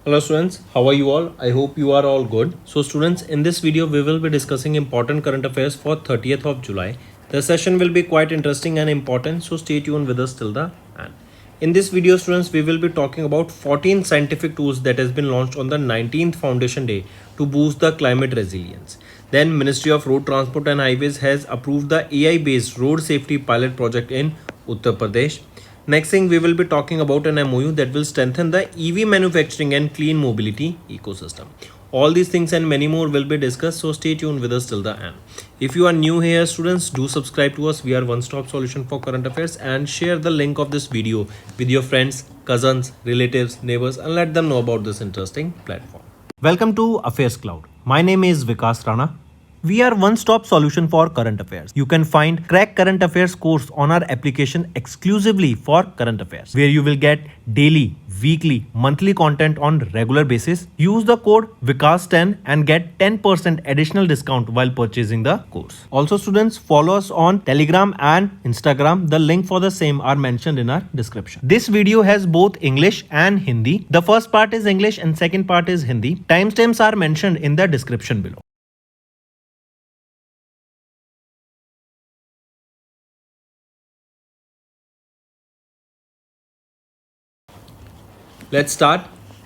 Hello students, how are you all? I hope you are all good. So students, in this video we will be discussing important current affairs for 30th of July. The session will be quite interesting and important, so stay tuned with us till the end. In this video students, we will be talking about 14 scientific tools that has been launched on the 19th Foundation Day to boost the climate resilience. Then Ministry of Road Transport and Highways has approved the AI based road safety pilot project in Uttar Pradesh. Next thing, we will be talking about an MOU that will strengthen the EV manufacturing and clean mobility ecosystem. All these things and many more will be discussed, so stay tuned with us till the end. If you are new here students, do subscribe to us. We are one stop solution for current affairs, and share the link of this video with your friends, cousins, relatives, neighbors, and let them know about this interesting platform. Welcome to Affairs Cloud. My name is Vikas Rana. We are one-stop solution for current affairs. You can find Crack Current Affairs course on our application exclusively for current affairs, where you will get daily, weekly, monthly content on regular basis. Use the code VIKAS10 and get 10% additional discount while purchasing the course. Also students, follow us on Telegram and Instagram. The link for the same are mentioned in our description. This video has both English and Hindi. The first part is English and second part is Hindi. Timestamps are mentioned in the description below. Let's start.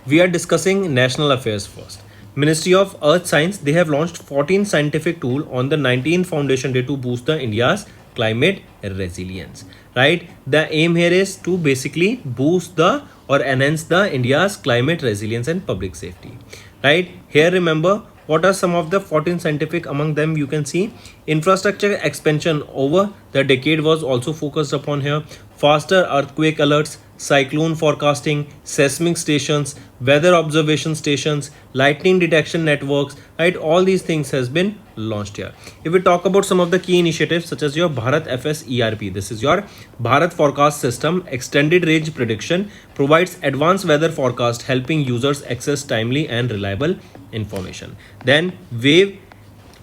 We are discussing national affairs first. Ministry of Earth Science, they have launched 14 scientific tool on the 19th Foundation Day to boost the India's climate resilience. Right? The aim here is to basically boost the or enhance the India's climate resilience and public safety. Right? Here remember, what are some of the 14 scientific? Among them you can see infrastructure expansion over the decade was also focused upon here. Faster earthquake alerts, cyclone forecasting, seismic stations, weather observation stations, lightning detection networks, right? All these things has been launched here. If we talk about some of the key initiatives such as your Bharat FS ERP, this is your Bharat Forecast System, extended range prediction, provides advanced weather forecast helping users access timely and reliable information. Then Wave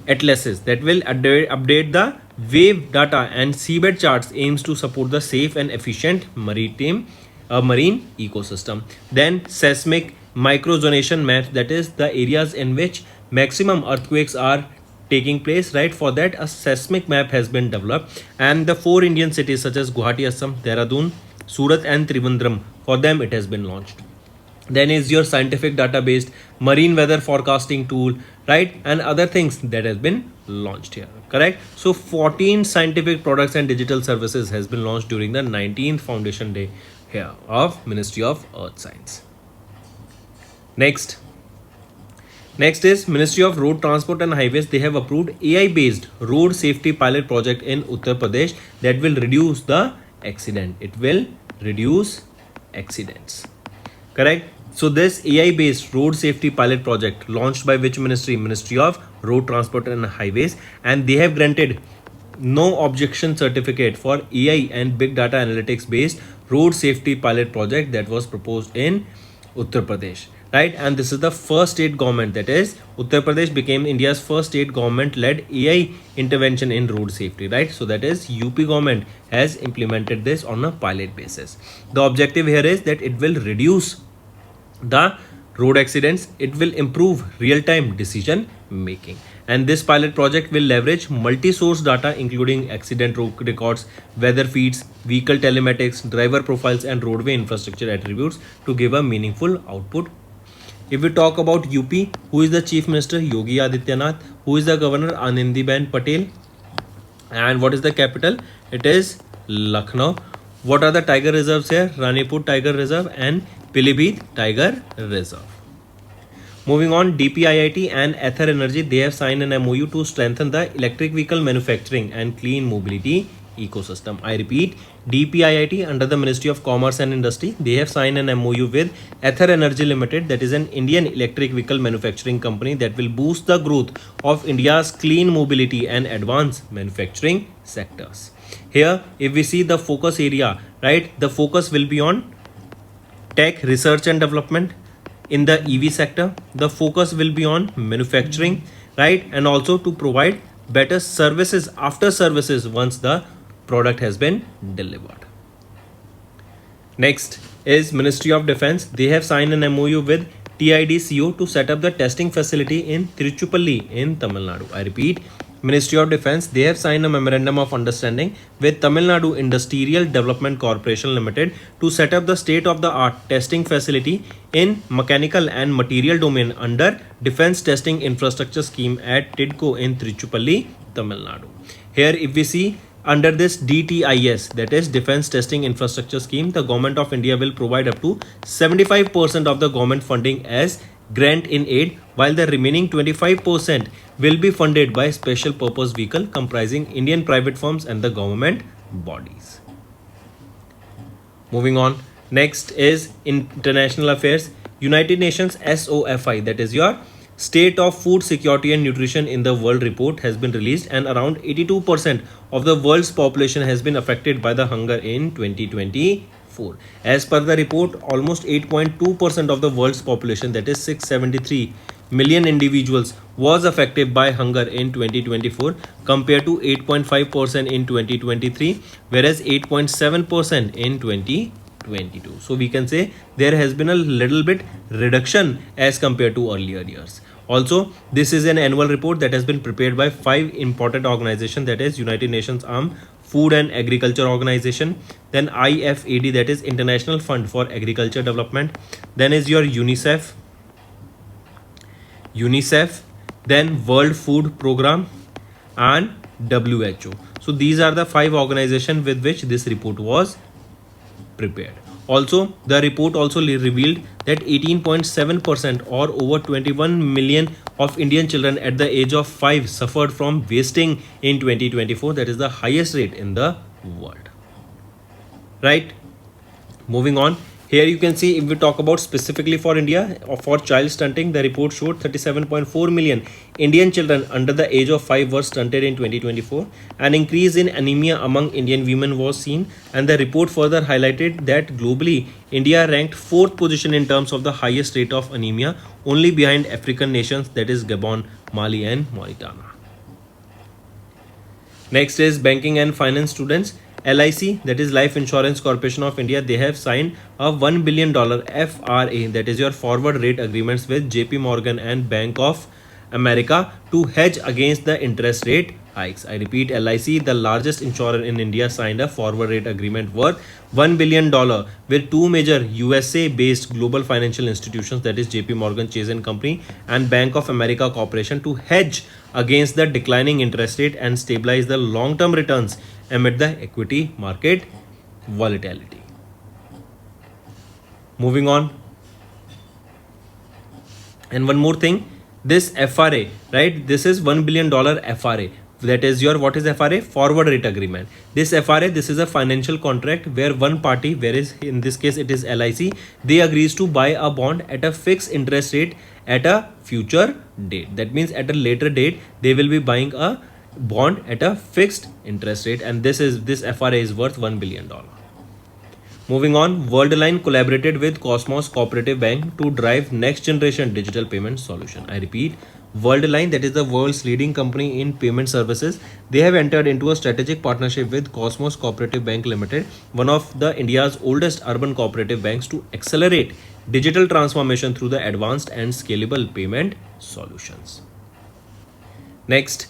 Atlases that will update the wave data and seabed charts aims to support the safe and efficient marine ecosystem. Then seismic microzonation maps, that is the areas in which maximum earthquakes are taking place, right? For that a seismic map has been developed, and the 4 Indian cities such as Guwahati, Assam, Dehradun, Surat and Trivandrum, for them it has been launched. Then is your scientific data-based marine weather forecasting tool, right? And other things that has been launched here, correct? So 14 scientific products and digital services has been launched during the 19th Foundation Day here of Ministry of Earth Science. Next is Ministry of Road Transport and Highways. They have approved AI-based road safety pilot project in Uttar Pradesh that will reduce the accident. It will reduce accidents, correct? So this AI-based road safety pilot project launched by which ministry? Ministry of Road Transport and Highways, and they have granted no objection certificate for AI and big data analytics based road safety pilot project that was proposed in Uttar Pradesh, right? And this is the first state government, that is Uttar Pradesh became India's first state government led AI intervention in road safety, right? So that is UP government has implemented this on a pilot basis. The objective here is that it will reduce the road accidents, it will improve real-time decision making, and this pilot project will leverage multi-source data including accident records, weather feeds, vehicle telematics, driver profiles and roadway infrastructure attributes to give a meaningful output. If we talk about UP, who is the Chief Minister? Yogi Adityanath. Who is the Governor? Anandiben Patel. And what is the capital? It is Lucknow. What are the tiger reserves here? Ranipur Tiger Reserve and Pilibhit Tiger Reserve. Moving on, DPIIT and Ather Energy, they have signed an MOU to strengthen the electric vehicle manufacturing and clean mobility ecosystem. I repeat, DPIIT under the Ministry of Commerce and Industry, they have signed an MOU with Ather Energy Limited, that is an Indian electric vehicle manufacturing company that will boost the growth of India's clean mobility and advanced manufacturing sectors. Here, if we see the focus area, right, the focus will be on tech research and development in the EV sector. The focus will be on manufacturing, right, and also to provide better services after services once the product has been delivered. Next is Ministry of Defense. They have signed an MOU with TIDCO to set up the testing facility in Tiruchirappalli in Tamil Nadu. I repeat, Ministry of Defence, they have signed a memorandum of understanding with Tamil Nadu Industrial Development Corporation Limited to set up the state-of-the-art testing facility in mechanical and material domain under Defence Testing Infrastructure Scheme at TIDCO in Tiruchirappalli, Tamil Nadu. Here, if we see under this DTIS, that is Defence Testing Infrastructure Scheme, the Government of India will provide up to 75% of the government funding as grant in aid, while the remaining 25% will be funded by special purpose vehicle comprising Indian private firms and the government bodies. Moving on, next is international affairs. United Nations SOFI, that is your State of Food Security and Nutrition in the World report, has been released, and around 82% of the world's population has been affected by the hunger in 2024. As per the report, almost 8.2% of the world's population, that is 673 million individuals, was affected by hunger in 2024 compared to 8.5% in 2023, whereas 8.7% in 2022. So we can say there has been a little bit reduction as compared to earlier years. Also, this is an annual report that has been prepared by 5 important organizations, that is United Nations Food and Agriculture Organization, then IFAD, that is International Fund for Agriculture Development, then is your UNICEF, then World Food Program and WHO. So these are the 5 organizations with which this report was prepared. Also, the report also revealed that 18.7% or over 21 million of Indian children at the age of 5 suffered from wasting in 2024. That is the highest rate in the world. Right? Moving on. Here you can see, if we talk about specifically for India, for child stunting, the report showed 37.4 million Indian children under the age of 5 were stunted in 2024. An increase in anemia among Indian women was seen, and the report further highlighted that globally, India ranked 4th position in terms of the highest rate of anemia, only behind African nations, that is Gabon, Mali and Mauritania. Next is banking and finance students. LIC, that is Life Insurance Corporation of India, they have signed a $1 billion FRA, that is your forward rate agreements with JP Morgan and Bank of America to hedge against the interest rate hikes. I repeat, LIC, the largest insurer in India, signed a forward rate agreement worth $1 billion with 2 major USA-based global financial institutions, that is JP Morgan Chase and Company and Bank of America Corporation, to hedge against the declining interest rate and stabilize the long-term returns amid the equity market volatility. Moving on. And one more thing, this FRA, right? This is $1 billion FRA. That is your, what is FRA? Forward rate agreement. This FRA, this is a financial contract where one party, whereas in this case it is LIC, they agrees to buy a bond at a fixed interest rate at a future date. That means at a later date, they will be buying a bond at a fixed interest rate, and this FRA is worth $1 billion. Moving on, Worldline collaborated with Cosmos Cooperative Bank to drive next generation digital payment solution. I repeat, Worldline, that is the world's leading company in payment services, they have entered into a strategic partnership with Cosmos Cooperative Bank Limited, one of the India's oldest urban cooperative banks, to accelerate digital transformation through the advanced and scalable payment solutions. Next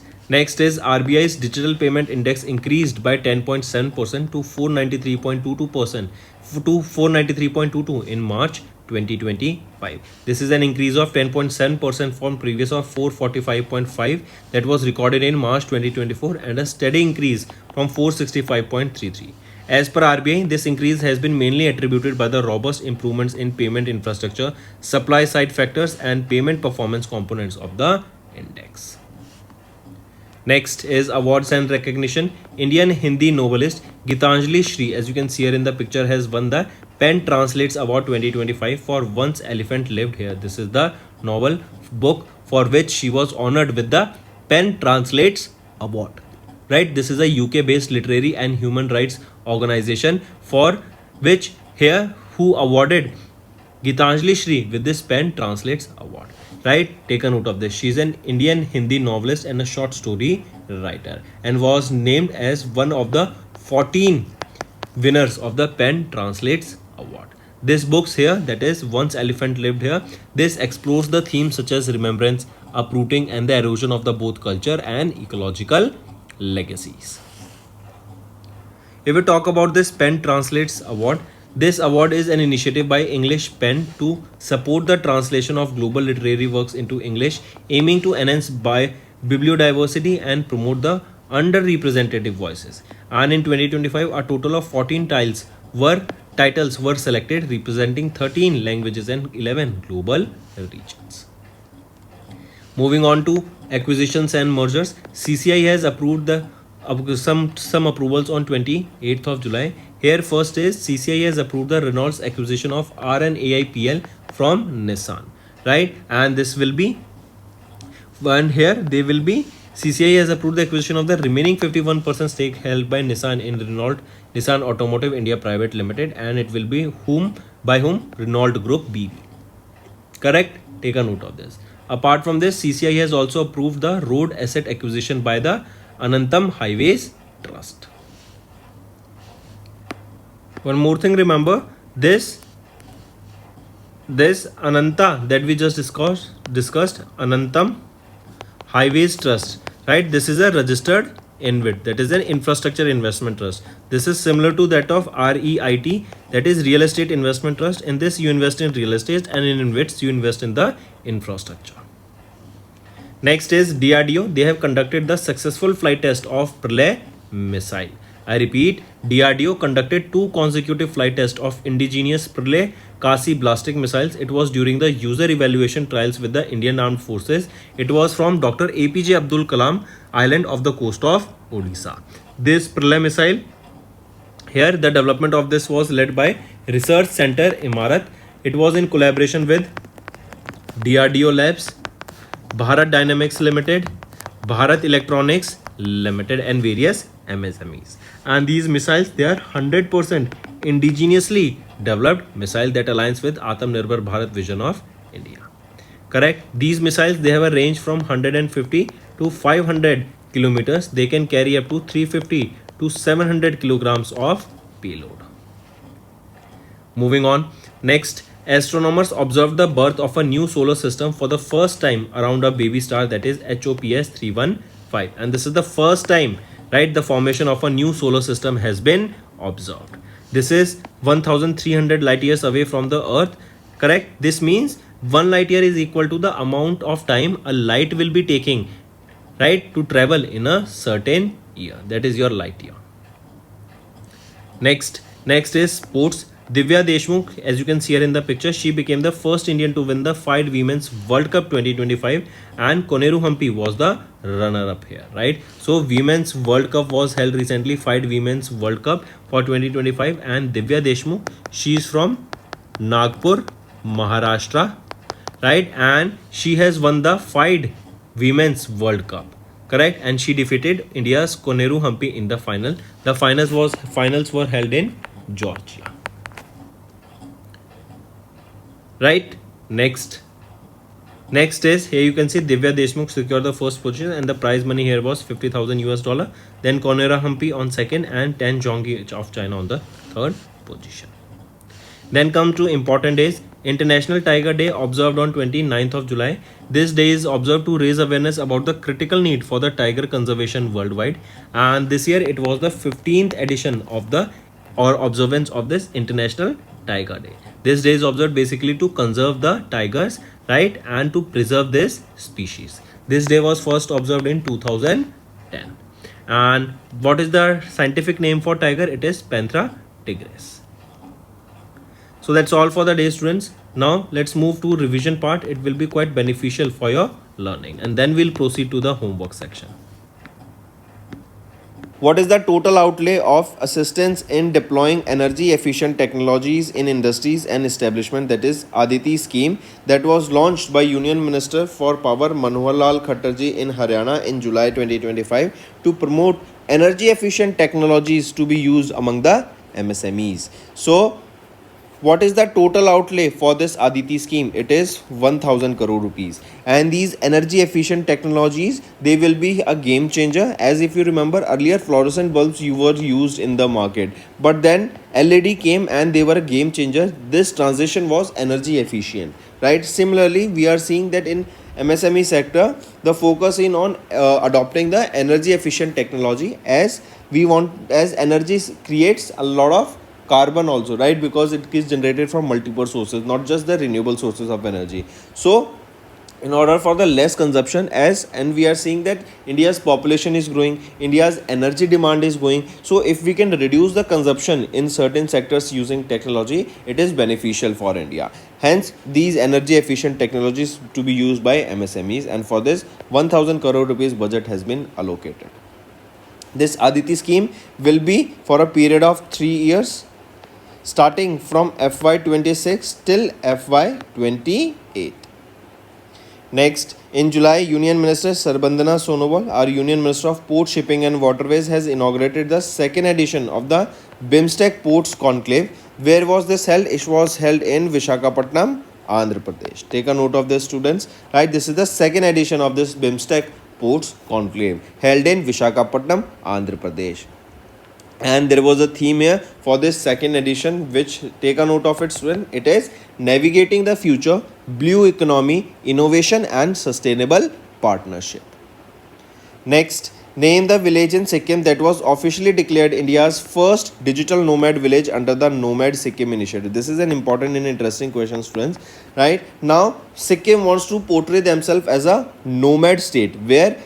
is RBI's digital payment index increased by 10.7% to 493.22% in March 2025. This is an increase of 10.7% from previous of 445.5 that was recorded in March 2024, and a steady increase from 465.33. As per RBI, this increase has been mainly attributed by the robust improvements in payment infrastructure, supply side factors and payment performance components of the index. Next is awards and recognition. Indian Hindi novelist Gitanjali Shri, as you can see here in the picture, has won the Pen Translates Award 2025 for Once Elephant Lived Here. This is the novel book for which she was honored with the Pen Translates Award. Right? This is a UK based literary and human rights organization for which here who awarded Gitanjali Shri with this Pen Translates Award. Right? Take a note of this. She is an Indian Hindi novelist and a short story writer, and was named as one of the 14 winners of the Pen Translates Award. This books here, that is Once Elephant Lived Here, this explores the themes such as remembrance, uprooting, and the erosion of the both culture and ecological legacies. If we talk about this Pen Translates Award, this award is an initiative by English Pen to support the translation of global literary works into English, aiming to enhance by bibliodiversity and promote the underrepresented voices. And in 2025, a total of 14 titles were selected, representing 13 languages and 11 global regions. Moving on to acquisitions and mergers, CCI has approved some approvals on 28th of July. Here first is CCI has approved the Renault's acquisition of RNAIPL from Nissan, right? And this will be, and here they will be, CCI has approved the acquisition of the remaining 51% stake held by Nissan in Renault Nissan Automotive India Private Limited, and it will be by whom? Renault Group BV. Correct? Take a note of this. Apart from this, CCI has also approved the road asset acquisition by the Anantam Highways Trust. One more thing, remember this Ananta that we just discussed, Anantam Highways Trust, right? This is a registered InvIT, that is an infrastructure investment trust. This is similar to that of REIT, that is real estate investment trust. In this you invest in real estate, and in InvITs you invest in the infrastructure. Next is DRDO. They have conducted the successful flight test of Pralay missile. I repeat, DRDO conducted 2 consecutive flight tests of indigenous Pralay Kasi ballistic missiles. It was during the user evaluation trials with the Indian Armed Forces. It was from Dr. APJ Abdul Kalam Island of the coast of Odisha. This Pralay missile, here the development of this was led by Research Center Imarat. It was in collaboration with DRDO Labs, Bharat Dynamics Limited, Bharat Electronics Limited, and various MSMEs. And these missiles, they are 100% indigenously developed missile that aligns with Atmanirbhar Bharat vision of India. Correct? These missiles, they have a range from 150 to 500 kilometers. They can carry up to 350 to 700 kilograms of payload. Moving on. Next, astronomers observed the birth of a new solar system for the first time around a baby star, that is HOPS 315. And this is the first time, right, the formation of a new solar system has been observed. This is 1300 light years away from the Earth. Correct? This means 1 light year is equal to the amount of time a light will be taking, right, to travel in a certain year. That is your light year. Next is sports. Divya Deshmukh, as you can see here in the picture, she became the first Indian to win the FIDE Women's World Cup 2025, and Koneru Hampi was the runner-up here, right? So Women's World Cup was held recently, FIDE Women's World Cup for 2025, and Divya Deshmukh, she is from Nagpur, Maharashtra, right? And she has won the FIDE Women's World Cup. Correct? And she defeated India's Koneru Hampi in the final. The finals were held in Georgia. Right? Next is, here you can see Divya Deshmukh secured the first position, and the prize money here was $50,000. Then Koneru Hampi on second, and Tan Zhongyi of China on the third position. Then come to important days. International Tiger Day observed on 29th of July. This day is observed to raise awareness about the critical need for the tiger conservation worldwide. And this year it was the 15th edition of the observance of this International Tiger Day. This day is observed basically to conserve the tigers, right, and to preserve this species. This day was first observed in 2010. And what is the scientific name for tiger? It is Panthera tigris. So that's all for the day, students. Now let's move to revision part. It will be quite beneficial for your learning, and then we'll proceed to the homework section. What is the total outlay of assistance in deploying energy efficient technologies in industries and establishment, that is Aditi scheme, that was launched by Union Minister for Power Manohar Lal Khattarji in Haryana in July 2025 to promote energy efficient technologies to be used among the MSMEs? So What is the total outlay for this Aditi scheme? It is 1000 crore rupees. And these energy efficient technologies, they will be a game changer. As if you remember earlier, fluorescent bulbs you were used in the market, but then LED came and they were a game changer. This transition was energy efficient, right? Similarly, we are seeing that in MSME sector, the focus in on adopting the energy efficient technology, as we want, as energy creates a lot of carbon also, right? Because it is generated from multiple sources, not just the renewable sources of energy. So in order for the less consumption, as and we are seeing that India's population is growing, India's energy demand is going, so if we can reduce the consumption in certain sectors using technology, it is beneficial for India. Hence these energy efficient technologies to be used by MSMEs, and for this 1000 crore rupees budget has been allocated. This Aditi scheme will be for a period of 3 years, starting from FY26 till FY28. Next, in July, Union Minister Sarbandana Sonowal, our Union Minister of Port, Shipping and Waterways, has inaugurated the second edition of the BIMSTEC Ports Conclave. Where was this held? It was held in Vishakhapatnam, Andhra Pradesh. Take a note of this, students. Right, this is the second edition of this BIMSTEC Ports Conclave held in Vishakhapatnam, Andhra Pradesh. And there was a theme here for this second edition, which, take a note of it, student. It is navigating the future, blue economy, innovation and sustainable partnership. Next, name the village in Sikkim that was officially declared India's first digital nomad village under the Nomad Sikkim initiative. This is an important and interesting question, students. Right now, Sikkim wants to portray themselves as a nomad state, where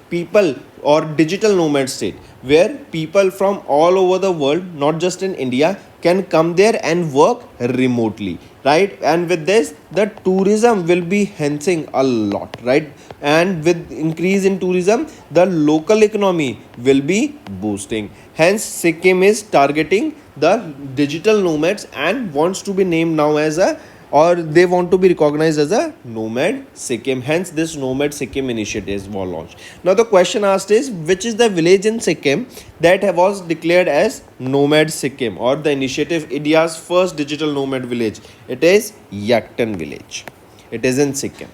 people, or digital nomad state, where people from all over the world, not just in India, can come there and work remotely, right? And with this, the tourism will be enhancing a lot, right? And with increase in tourism, the local economy will be boosting. Hence, Sikkim is targeting the digital nomads and wants to be named now as a, or they want to be recognized as a Nomad Sikkim. Hence, this Nomad Sikkim initiative was launched. Now, the question asked is, which is the village in Sikkim that was declared as Nomad Sikkim, or the initiative India's first digital nomad village? It is Yaktan village. It is in Sikkim.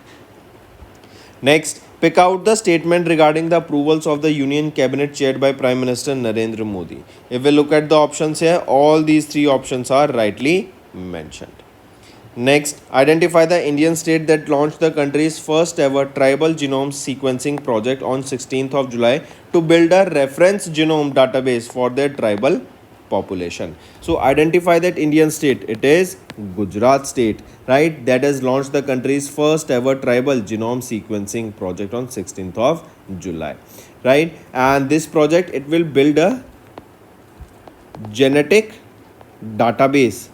Next, pick out the statement regarding the approvals of the Union Cabinet chaired by Prime Minister Narendra Modi. If we look at the options here, all these three options are rightly mentioned. Next, identify the Indian state that launched the country's first ever tribal genome sequencing project on 16th of July to build a reference genome database for their tribal population. So identify that Indian state. It is Gujarat state, right? That has launched the country's first ever tribal genome sequencing project on 16th of July, right? And this project, it will build a genetic database.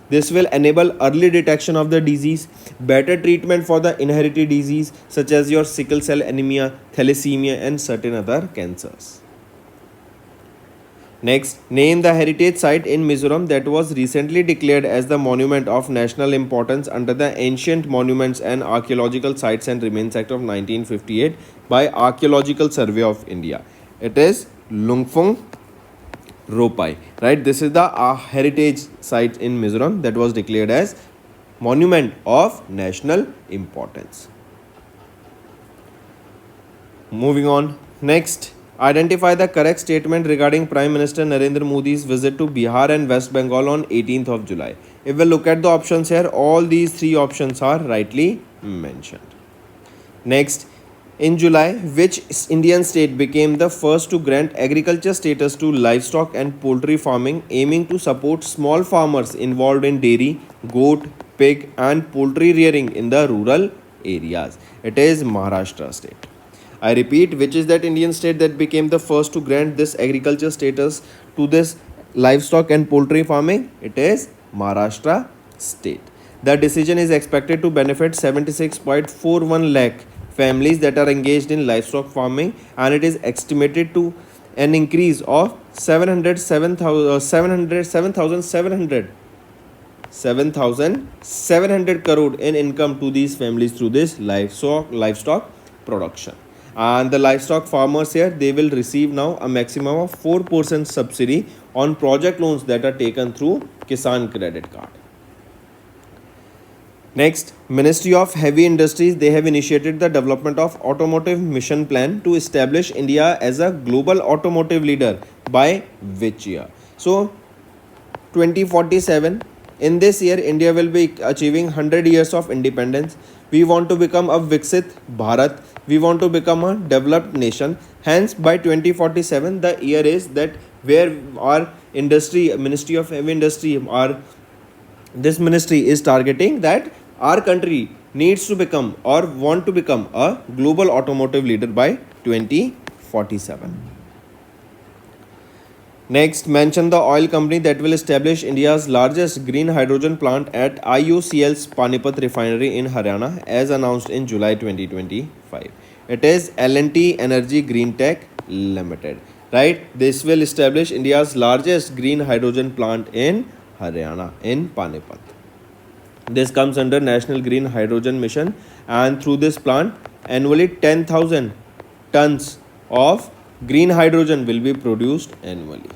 This will enable early detection of the disease, better treatment for the inherited disease such as your sickle cell anemia, thalassemia and certain other cancers. Next, name the heritage site in Mizoram that was recently declared as the monument of national importance under the Ancient Monuments and Archaeological Sites and Remains Act of 1958 by Archaeological Survey of India. It is Lungfung Ropai, right? This is the heritage site in Mizoram that was declared as monument of national importance. Moving on. Next, identify the correct statement regarding Prime Minister Narendra Modi's visit to Bihar and West Bengal on 18th of July. If we look at the options here, all these three options are rightly mentioned. Next, in July, which Indian state became the first to grant agriculture status to livestock and poultry farming, aiming to support small farmers involved in dairy, goat, pig and poultry rearing in the rural areas? It is Maharashtra state. I repeat, which is that Indian state that became the first to grant this agriculture status to this livestock and poultry farming? It is Maharashtra state. The decision is expected to benefit 76.41 lakh families that are engaged in livestock farming, and it is estimated to an increase of 7,700 crore in income to these families through this livestock production. And the livestock farmers here, they will receive now a maximum of 4% subsidy on project loans that are taken through Kisan Credit Card. Next, Ministry of Heavy Industries, they have initiated the development of automotive mission plan to establish India as a global automotive leader by which year? So 2047, in this year India will be achieving 100 years of independence. We want to become a Viksit Bharat, we want to become a developed nation. Hence by 2047 the year is that where our industry, Ministry of Heavy Industry, our this ministry is targeting that our country needs to become or want to become a global automotive leader by 2047. Next, mention the oil company that will establish India's largest green hydrogen plant at IOCL's Panipat refinery in Haryana as announced in July 2025. It is L&T Energy Green Tech Limited. Right? This will establish India's largest green hydrogen plant in Haryana in Panipat. This comes under National Green Hydrogen Mission, and through this plant annually 10,000 tons of green hydrogen will be produced annually.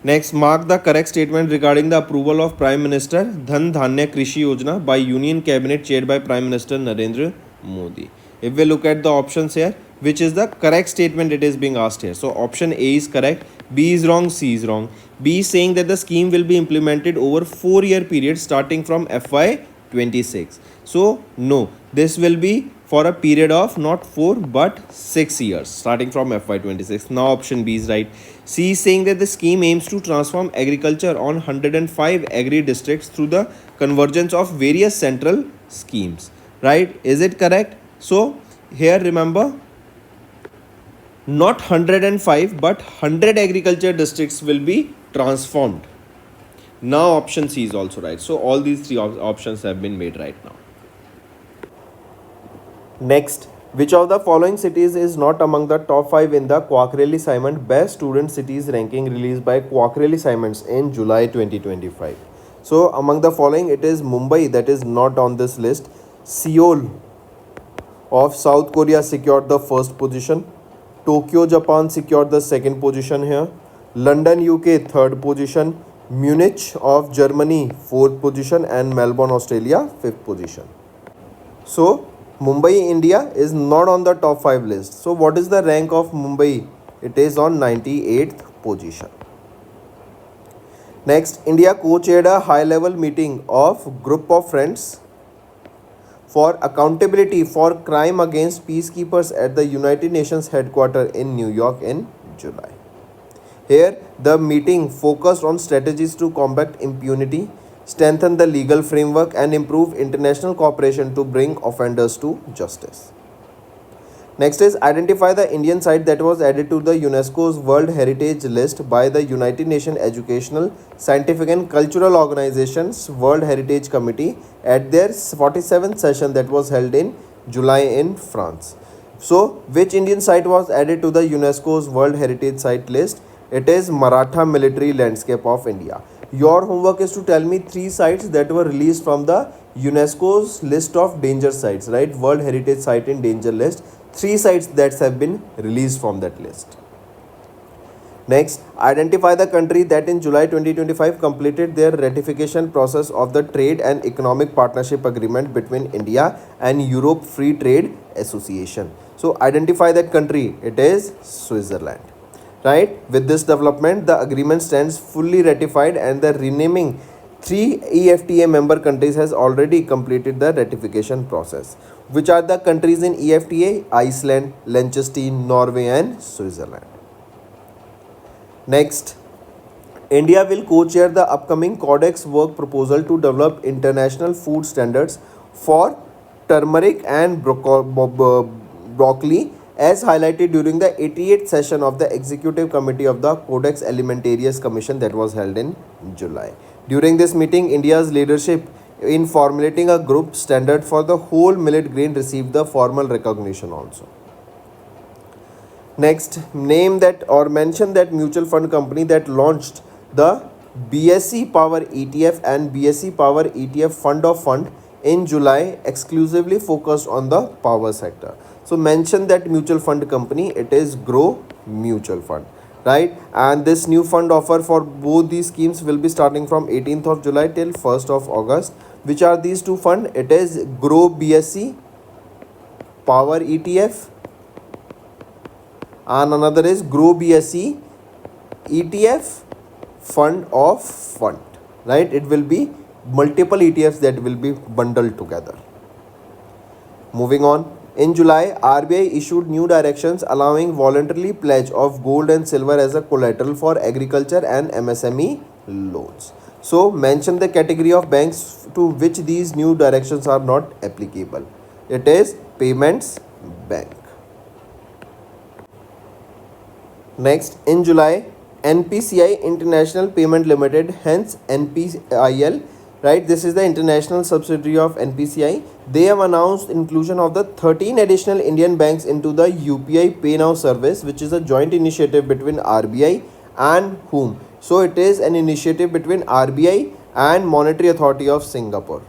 Next, mark the correct statement regarding the approval of Prime Minister Dhan Dhanya Krishi Yojana by Union Cabinet chaired by Prime Minister Narendra Modi. If we look at the options here, which is the correct statement it is being asked here. So option A is correct, B is wrong, C is wrong. B is saying that the scheme will be implemented over 4-year period starting from FY26. So no, this will be for a period of not 4 but 6 years starting from FY26. Now option B is right. C is saying that the scheme aims to transform agriculture on 105 agri districts through the convergence of various central schemes. Right? Is it correct? So here remember, not 105 but 100 agriculture districts will be transformed. Now option C is also right. So all these three options have been made right now. Next, which of the following cities is not among the top 5 in the Quackrelli Simon Best Student Cities ranking released by Quackrelli Simons in July 2025? So among the following, it is Mumbai that is not on this list. Seoul of South Korea secured the first position. Tokyo, Japan secured the second position here. London, UK, third position. Munich of Germany, fourth position. And Melbourne, Australia, fifth position. So Mumbai, India is not on the top 5 list. So what is the rank of Mumbai? It is on 98th position. Next, India co-chaired a high-level meeting of Group of Friends for accountability for crime against peacekeepers at the United Nations headquarters in New York in July. Here, the meeting focused on strategies to combat impunity, strengthen the legal framework, and improve international cooperation to bring offenders to justice. Next is identify the Indian site that was added to the UNESCO's World Heritage List by the United Nations Educational, Scientific and Cultural Organization's World Heritage Committee at their 47th session that was held in July in France. So, which Indian site was added to the UNESCO's World Heritage Site list? It is Maratha Military Landscape of India. Your homework is to tell me 3 sites that were released from the UNESCO's list of danger sites, right? World Heritage Site in danger list. 3 sites that have been released from that list. Next, identify the country that in July 2025 completed their ratification process of the Trade and Economic Partnership Agreement between India and Europe Free Trade Association. So, identify that country. It is Switzerland. Right? With this development, the agreement stands fully ratified and the renaming 3 EFTA member countries has already completed the ratification process. Which are the countries in EFTA? Iceland, Liechtenstein, Norway and Switzerland. Next, India will co-chair the upcoming Codex work proposal to develop international food standards for turmeric and broccoli as highlighted during the 88th session of the Executive Committee of the Codex Alimentarius Commission that was held in July. During this meeting, India's leadership in formulating a group standard for the whole millet grain received the formal recognition also. Next, name that or mention that mutual fund company that launched the BSE Power ETF and BSE Power ETF Fund of Fund in July exclusively focused on the power sector. So mention that mutual fund company, it is Grow Mutual Fund. right? And this new fund offer for both these schemes will be starting from 18th of July till 1st of August. Which are these two fund? It is Grow BSE Power ETF and another is Grow BSE ETF Fund of Fund, right? It will be multiple ETFs that will be bundled together. Moving on, in July, RBI issued new directions allowing voluntarily pledge of gold and silver as a collateral for agriculture and MSME loans. So, mention the category of banks to which these new directions are not applicable. It is Payments Bank. Next, in July, NPCI International Payment Limited, hence NPIL, right? This is the international subsidiary of NPCI. They have announced inclusion of the 13 additional Indian banks into the UPI Pay Now service, which is a joint initiative between RBI and whom? So it is an initiative between RBI and Monetary Authority of Singapore.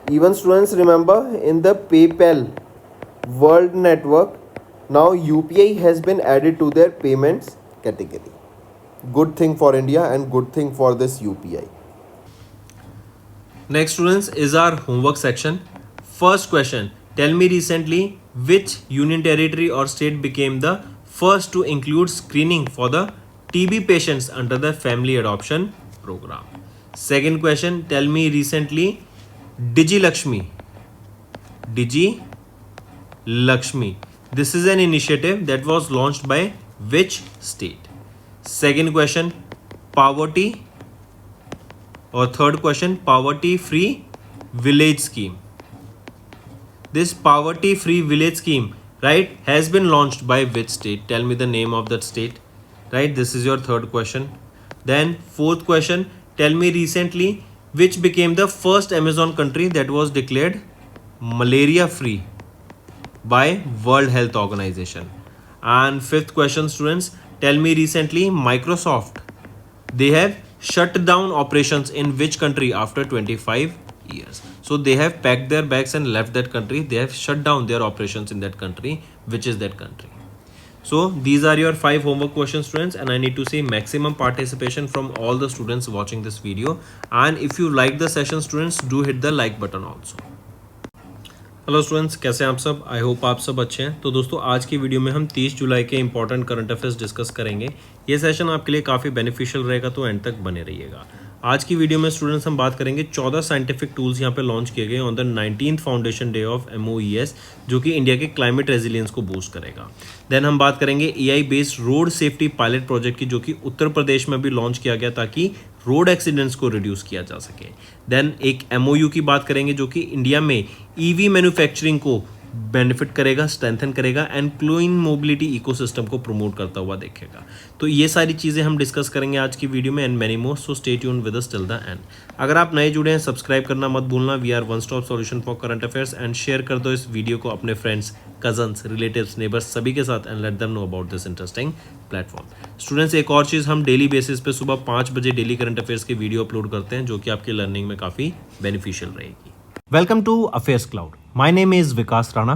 Even students remember in the PayPal World Network, now UPI has been added to their payments category. Good thing for India and good thing for this UPI. Next, students, is our homework section. First question, tell me recently which union territory or state became the first to include screening for the TB patients under the family adoption program. Second question, tell me recently Digi Lakshmi. This is an initiative that was launched by which state? Second question, poverty, or third question, poverty free village scheme. This poverty free village scheme, right, has been launched by which state? Tell me the name of that state, right? This is your third question. Then fourth question, tell me recently which became the first Amazon country that was declared malaria free by World Health Organization. And fifth question, students, tell me recently Microsoft, they have shut down operations in which country after 25 years. So they have packed their bags and left that country. They have shut down their operations in that country. Which is that country? So these are your 5 homework questions, students, and I need to see maximum participation from all the students watching this video. And if you like the session, students, do hit the like button also. Hello students, कैसे हैं आप सब? I hope आप सब अच्छे हैं। तो दोस्तों, आज की वीडियो में हम 30 जुलाई के इंपॉर्टेंट करंट अफेयर्स डिस्कस करेंगे। ये सेशन आपके लिए काफ़ी बेनिफिशियल रहेगा, तो एंड तक बने रहिएगा। आज की वीडियो में स्टूडेंट्स हम बात करेंगे 14 साइंटिफिक टूल्स यहाँ पे लॉन्च किए गए on the 19th foundation day of MOES, जो कि इंडिया के क्लाइमेट रेजिलियंस को बूस्ट करेगा। देन हम बात करेंगे AI based road safety pilot project की, जो कि उत्तर प्रदेश में भी लॉन्च किया गया ताकि रोड एक्सीडेंट्स को रिड्यूस किया जा सके। देन एक MOU की बात करेंगे जो कि इंडिया में EV मैन्युफैक्चरिंग को बेनिफिट करेगा, स्ट्रेंथन करेगा एंड क्लीन मोबिलिटी इकोसिस्टम को प्रमोट करता हुआ देखेगा। तो ये सारी चीज़ें हम डिस्कस करेंगे आज की वीडियो में and many more, so stay tuned with us till the end. अगर आप नए जुड़े हैं, सब्सक्राइब करना मत भूलना। We are one stop solution for current affairs, and share कर दो इस वीडियो को अपने फ्रेंड्स, कजन्स, रिलेटिव्स, नेबर्स सभी के साथ and let them know about this interesting platform. Students, एक और चीज़, हम डेली बेसिस पे सुबह 5 बजे डेली करंट अफेयर्स के वीडियो अपलोड करते हैं, जो कि आपकी लर्निंग में काफ़ी बेनिफिशियल रहेगी। Welcome to Affairs Cloud. My name is Vikas Rana.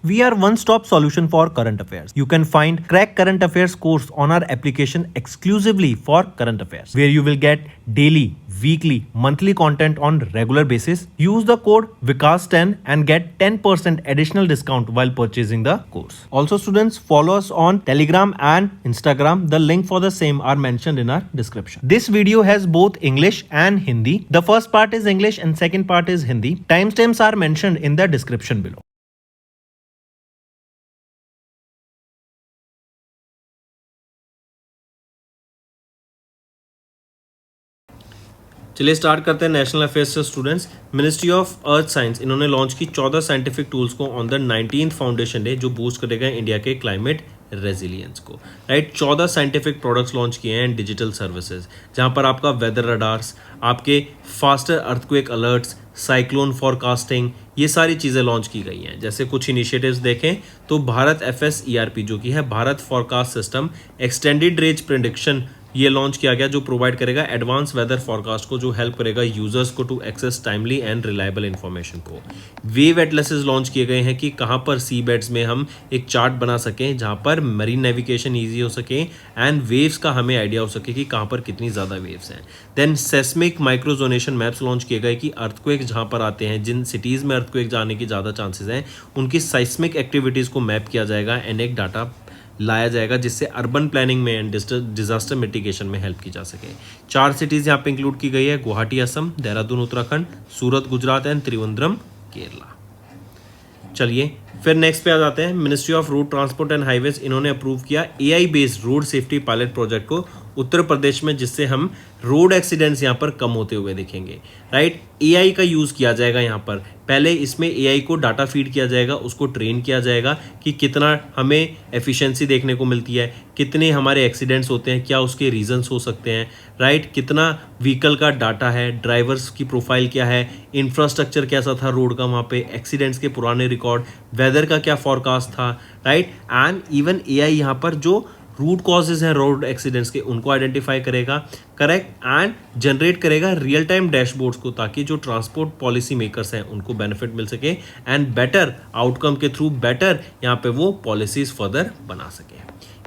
We are one-stop solution for current affairs. You can find Crack Current Affairs course on our application exclusively for current affairs, where you will get daily, weekly, monthly content on regular basis. Use the code VIKAS10 and get 10% additional discount while purchasing the course. Also, students, follow us on Telegram and Instagram. The link for the same are mentioned in our description. This video has both English and Hindi. The first part is English and second part is Hindi. Timestamps are mentioned in the description below. चलिए start करते हैं national affairs से। Students, ministry of earth science इन्होंने launch की 14 scientific tools को on the 19th foundation day, जो boost करेगा India के क्लाइमेट रेजिलियंस को। राइट, 14 साइंटिफिक प्रोडक्ट्स लॉन्च किए हैं, डिजिटल सर्विसेज, जहां पर आपका वेदर रडार्स, आपके faster earthquake alerts, cyclone forecasting, ये सारी चीज़ें लॉन्च की गई हैं। जैसे कुछ इनिशिएटिव्स देखें तो भारत FS ERP, जो कि है Bharat forecast system, extended range prediction ये लॉन्च किया गया जो प्रोवाइड करेगा एडवांस वेदर फॉरकास्ट को, जो हेल्प करेगा यूजर्स को to access timely and reliable information को। वेव एटलसेस लॉन्च किए गए हैं कि कहाँ पर सी बेड्स में हम एक चार्ट बना सकें जहाँ पर मरीन नेविगेशन ईजी हो सके एंड वेव्स का हमें आइडिया हो सके कि कहाँ पर कितनी ज़्यादा वेव्स हैं। देन सेस्मिक माइक्रोजोनेशन मैप्स लॉन्च किए गए कि अर्थक्वेक जहाँ पर आते हैं, जिन सिटीज़ में अर्थक्वेक जाने की ज़्यादा चांसेस हैं, उनकी साइस्मिक एक्टिविटीज़ को मैप किया जाएगा एंड एक डाटा लाया जाएगा जिससे अर्बन प्लानिंग में एंड डिजास्टर मिटिगेशन में हेल्प की जा सके। 4 सिटीज़ यहाँ पे इंक्लूड की गई है, गुवाहाटी असम, देहरादून उत्तराखंड, सूरत गुजरात एंड त्रिवेंद्रम केरला। चलिए फिर नेक्स्ट पे आ जाते हैं। Ministry of road transport and highways इन्होंने अप्रूव किया AI based road safety pilot project को उत्तर प्रदेश में, जिससे हम रोड एक्सीडेंट्स यहाँ पर कम होते हुए देखेंगे। राइट, एआई का यूज़ किया जाएगा यहाँ पर। पहले इसमें एआई को डाटा फीड किया जाएगा, उसको ट्रेन किया जाएगा कि कितना हमें एफिशिएंसी देखने को मिलती है, कितने हमारे एक्सीडेंट्स होते हैं, क्या उसके रीजंस हो सकते हैं। राइट, कितना व्हीकल का डाटा है, ड्राइवर्स की प्रोफाइल क्या है, इंफ्रास्ट्रक्चर कैसा था रोड का वहाँ पे, एक्सीडेंट्स के पुराने रिकॉर्ड, वेदर का क्या फॉरकास्ट था। राइट, एंड इवन एआई यहाँ पर जो रूट कॉजेज हैं रोड एक्सीडेंट्स के उनको आइडेंटिफाई करेगा, करेक्ट, एंड जनरेट करेगा रियल टाइम डैशबोर्ड्स को, ताकि जो ट्रांसपोर्ट पॉलिसी मेकर्स हैं उनको बेनिफिट मिल सके एंड बेटर आउटकम के थ्रू बेटर यहाँ पे वो पॉलिसीज फर्दर बना सके।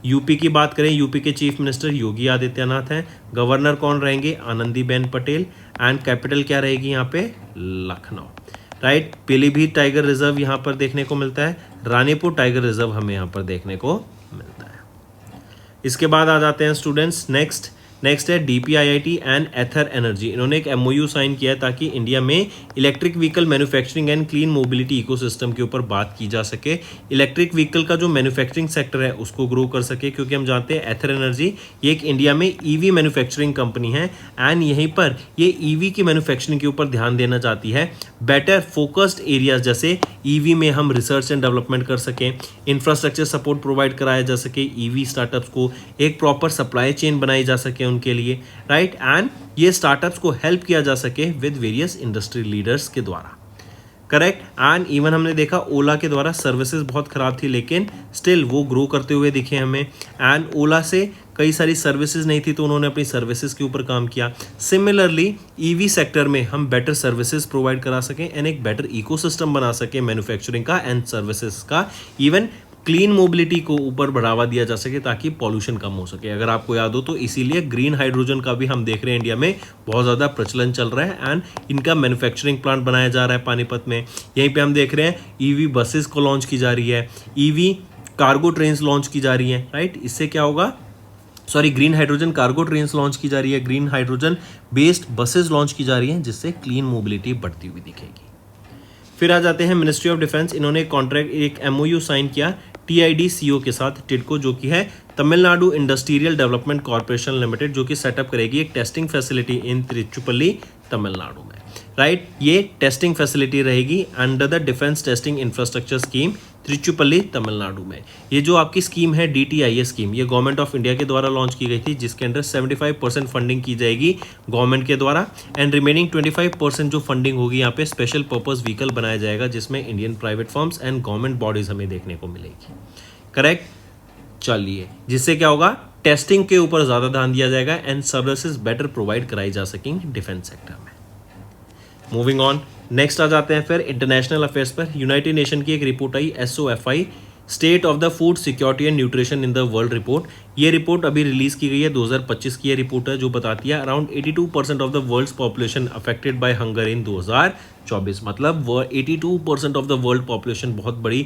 यूपी की बात करें, यूपी के चीफ मिनिस्टर योगी आदित्यनाथ हैं, गवर्नर कौन रहेंगे, आनंदीबेन पटेल, एंड कैपिटल क्या रहेगी यहाँ पे, Lucknow. Right, Pilibhit tiger reserve यहाँ पर देखने को मिलता है, रानीपुर टाइगर रिजर्व हमें यहाँ पर देखने को मिलता है। इसके बाद आ जाते हैं स्टूडेंट्स नेक्स्ट है डीपीआईआईटी एंड एथर एनर्जी। इन्होंने एक एमओयू साइन किया है ताकि इंडिया में electric vehicle manufacturing and clean mobility ecosystem के ऊपर बात की जा सके। इलेक्ट्रिक व्हीकल का जो मैन्युफैक्चरिंग सेक्टर है उसको ग्रो कर सके, क्योंकि हम जानते हैं एथर एनर्जी ये एक इंडिया में ईवी मैन्युफैक्चरिंग कंपनी है एंड यहीं पर ये ईवी की मैन्युफैक्चरिंग के ऊपर ध्यान देना चाहती है। बेटर फोकस्ड एरियाज जैसे ईवी में हम रिसर्च एंड डेवलपमेंट कर सकें, इंफ्रास्ट्रक्चर सपोर्ट प्रोवाइड कराया जा सके ईवी स्टार्टअप्स को, एक प्रॉपर सप्लाई चेन बनाई जा सके उनके लिए। राइट, एंड ये स्टार्टअप्स को हेल्प किया जा सके विद वेरियस इंडस्ट्री लीडर्स के द्वारा। करेक्ट, एंड इवन हमने देखा ओला के द्वारा सर्विसेज बहुत ख़राब थी, लेकिन स्टिल वो ग्रो करते हुए दिखे हमें, एंड ओला से कई सारी सर्विसेज नहीं थी तो उन्होंने अपनी सर्विसेज के ऊपर काम किया। सिमिलरली ईवी सेक्टर में हम बेटर सर्विसेज प्रोवाइड करा सकें एंड एक बेटर इकोसिस्टम बना सकें मैन्युफैक्चरिंग का एंड सर्विसेज का, इवन क्लीन मोबिलिटी को ऊपर बढ़ावा दिया जा सके ताकि पॉल्यूशन कम हो सके। अगर आपको याद हो तो इसीलिए ग्रीन हाइड्रोजन का भी हम देख रहे हैं इंडिया में बहुत ज़्यादा प्रचलन चल रहा है एंड इनका मैन्युफैक्चरिंग प्लांट बनाया जा रहा है पानीपत में। यहीं पे हम देख रहे हैं ईवी बसेस को लॉन्च की जा रही है, ईवी कार्गो ट्रेन्स लॉन्च की जा रही हैं। राइट, इससे क्या होगा, green hydrogen cargo trains launch की जा रही है, green hydrogen based buses launch की जा रही हैं, जिससे क्लीन मोबिलिटी बढ़ती हुई दिखेगी। फिर आ जाते हैं मिनिस्ट्री ऑफ डिफेंस। इन्होंने एक एमओयू साइन किया TIDCO के साथ, टिडको जो कि है Tamil Nadu industrial development corporation limited, जो कि सेटअप करेगी एक testing facility in Tiruchirappalli Tamil Nadu में। राइट, ये टेस्टिंग फैसिलिटी रहेगी under the defence testing infrastructure scheme Tiruchirappalli Tamil Nadu में। ये जो आपकी स्कीम है DTIS स्कीम, ये गवर्नमेंट ऑफ इंडिया के द्वारा लॉन्च की गई थी, जिसके अंडर 75% फंडिंग की जाएगी गवर्नमेंट के द्वारा एंड रिमेनिंग 25% जो फंडिंग होगी यहाँ पे स्पेशल पर्पस व्हीकल बनाया जाएगा, जिसमें Indian private firms and government bodies हमें देखने को मिलेगी। करेक्ट, चलिए, जिससे क्या होगा, टेस्टिंग के ऊपर ज़्यादा ध्यान दिया जाएगा एंड सर्विसेज बेटर प्रोवाइड कराई जा सकेंगी डिफेंस सेक्टर में। मूविंग ऑन, नेक्स्ट आ जाते हैं फिर इंटरनेशनल अफेयर्स पर। यूनाइटेड नेशन की एक report I SOFI state of the food security and nutrition in the world report. ये रिपोर्ट अभी रिलीज की गई है, 2025 की ये रिपोर्ट है, जो बताती है around 82% of the world's population affected by hunger in 2024। मतलब 82% ऑफ द वर्ल्ड पॉपुलेशन बहुत बड़ी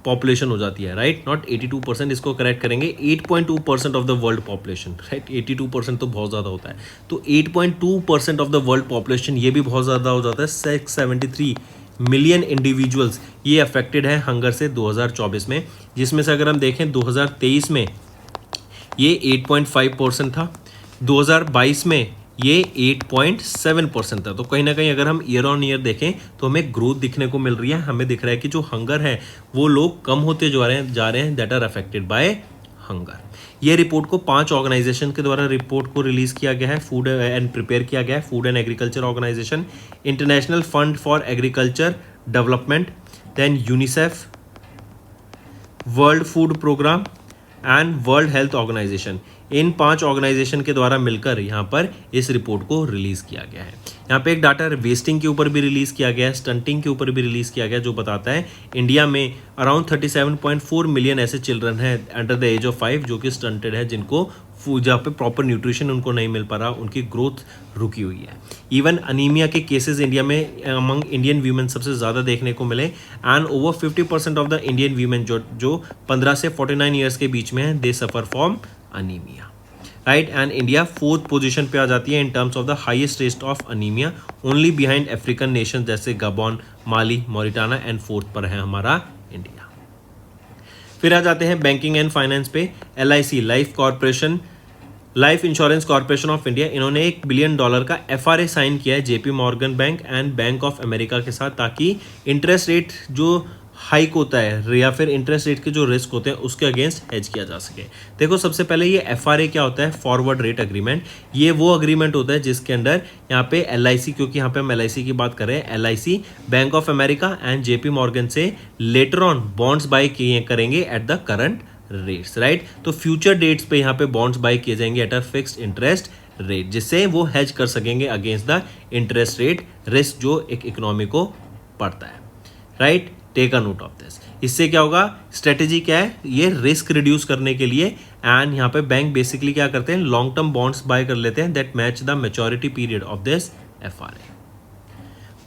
पॉपुलेशन हो जाती है। राइट, नॉट 82%, इसको करेक्ट करेंगे 8.2% of the world population. Right, 82% तो बहुत ज़्यादा होता है, तो 8.2% ऑफ द वर्ल्ड पॉपुलेशन ये भी बहुत ज़्यादा हो जाता है। 673 मिलियन इंडिविजुअल्स ये अफेक्टेड है हंगर से 2024 में, जिसमें से अगर हम देखें 2023 में ये 8.5% था, 2022 में ये 8.7% था। तो कहीं ना कहीं अगर हम ईयर ऑन ईयर देखें तो हमें ग्रोथ दिखने को मिल रही है। हमें दिख रहा है कि जो हंगर है वो लोग कम होते जा रहे हैं that are affected by hunger. ये रिपोर्ट को 5 ऑर्गेनाइजेशन के द्वारा रिपोर्ट को रिलीज किया गया है, फूड एंड प्रिपेयर किया गया है। Food and agriculture organisation, international fund for agriculture development, then UNICEF, world food programme and world health organisation. इन 5 ऑर्गेनाइजेशन के द्वारा मिलकर यहाँ पर इस रिपोर्ट को रिलीज़ किया गया है। यहाँ पे एक डाटा वेस्टिंग के ऊपर भी रिलीज़ किया गया है, स्टंटिंग के ऊपर भी रिलीज़ किया गया, जो बताता है इंडिया में अराउंड 37.4 मिलियन ऐसे चिल्ड्रन हैं अंडर द एज ऑफ 5 जो कि स्टंटेड है, जिनको जहाँ पे प्रॉपर न्यूट्रिशन उनको नहीं मिल पा रहा, उनकी ग्रोथ रुकी हुई है। इवन अनीमिया के केसेस इंडिया में अमंग इंडियन वीमेन सबसे ज़्यादा देखने को मिले, and over 50% of the Indian women जो 15 से 49 ईयर्स के बीच में हैं, they suffer from anaemia, right. And India 4th position पे आ जाती है in terms of the highest rate of anaemia, only behind African nation जैसे गबॉन, माली, मॉरिटाना, एंड 4th पर है हमारा इंडिया। फिर आ जाते हैं बैंकिंग एंड फाइनेंस पे। LIC life insurance corporation of India, इन्होंने $1 बिलियन का FRA साइन किया है JP Morgan bank and bank of America के साथ, ताकि इंटरेस्ट रेट जो हाइक होता है या फिर इंटरेस्ट रेट के जो रिस्क होते हैं उसके अगेंस्ट हेज किया जा सके। देखो सबसे पहले ये FRA क्या होता है, फॉरवर्ड रेट अग्रीमेंट। ये वो अग्रीमेंट होता है जिसके अंदर यहाँ पे LIC, क्योंकि यहाँ पे हम LIC की बात कर रहे हैं, LIC bank of America and JP Morgan से लेटर ऑन बॉन्ड्स बाय करेंगे at the current rates, right. तो फ्यूचर डेट्स पे यहाँ पे बॉन्ड्स बाय किए जाएंगे at a fixed interest rate, जिससे वो हेज कर सकेंगे against the interest rate risk जो एक इकोनॉमी को पड़ता है, right. Take a note of this. इससे क्या होगा, स्ट्रेटेजी क्या है, ये रिस्क रिड्यूस करने के लिए, एंड यहाँ पे बैंक बेसिकली क्या करते हैं, लॉन्ग टर्म बॉन्ड्स बाय कर लेते हैं that match the maturity period of this FRA।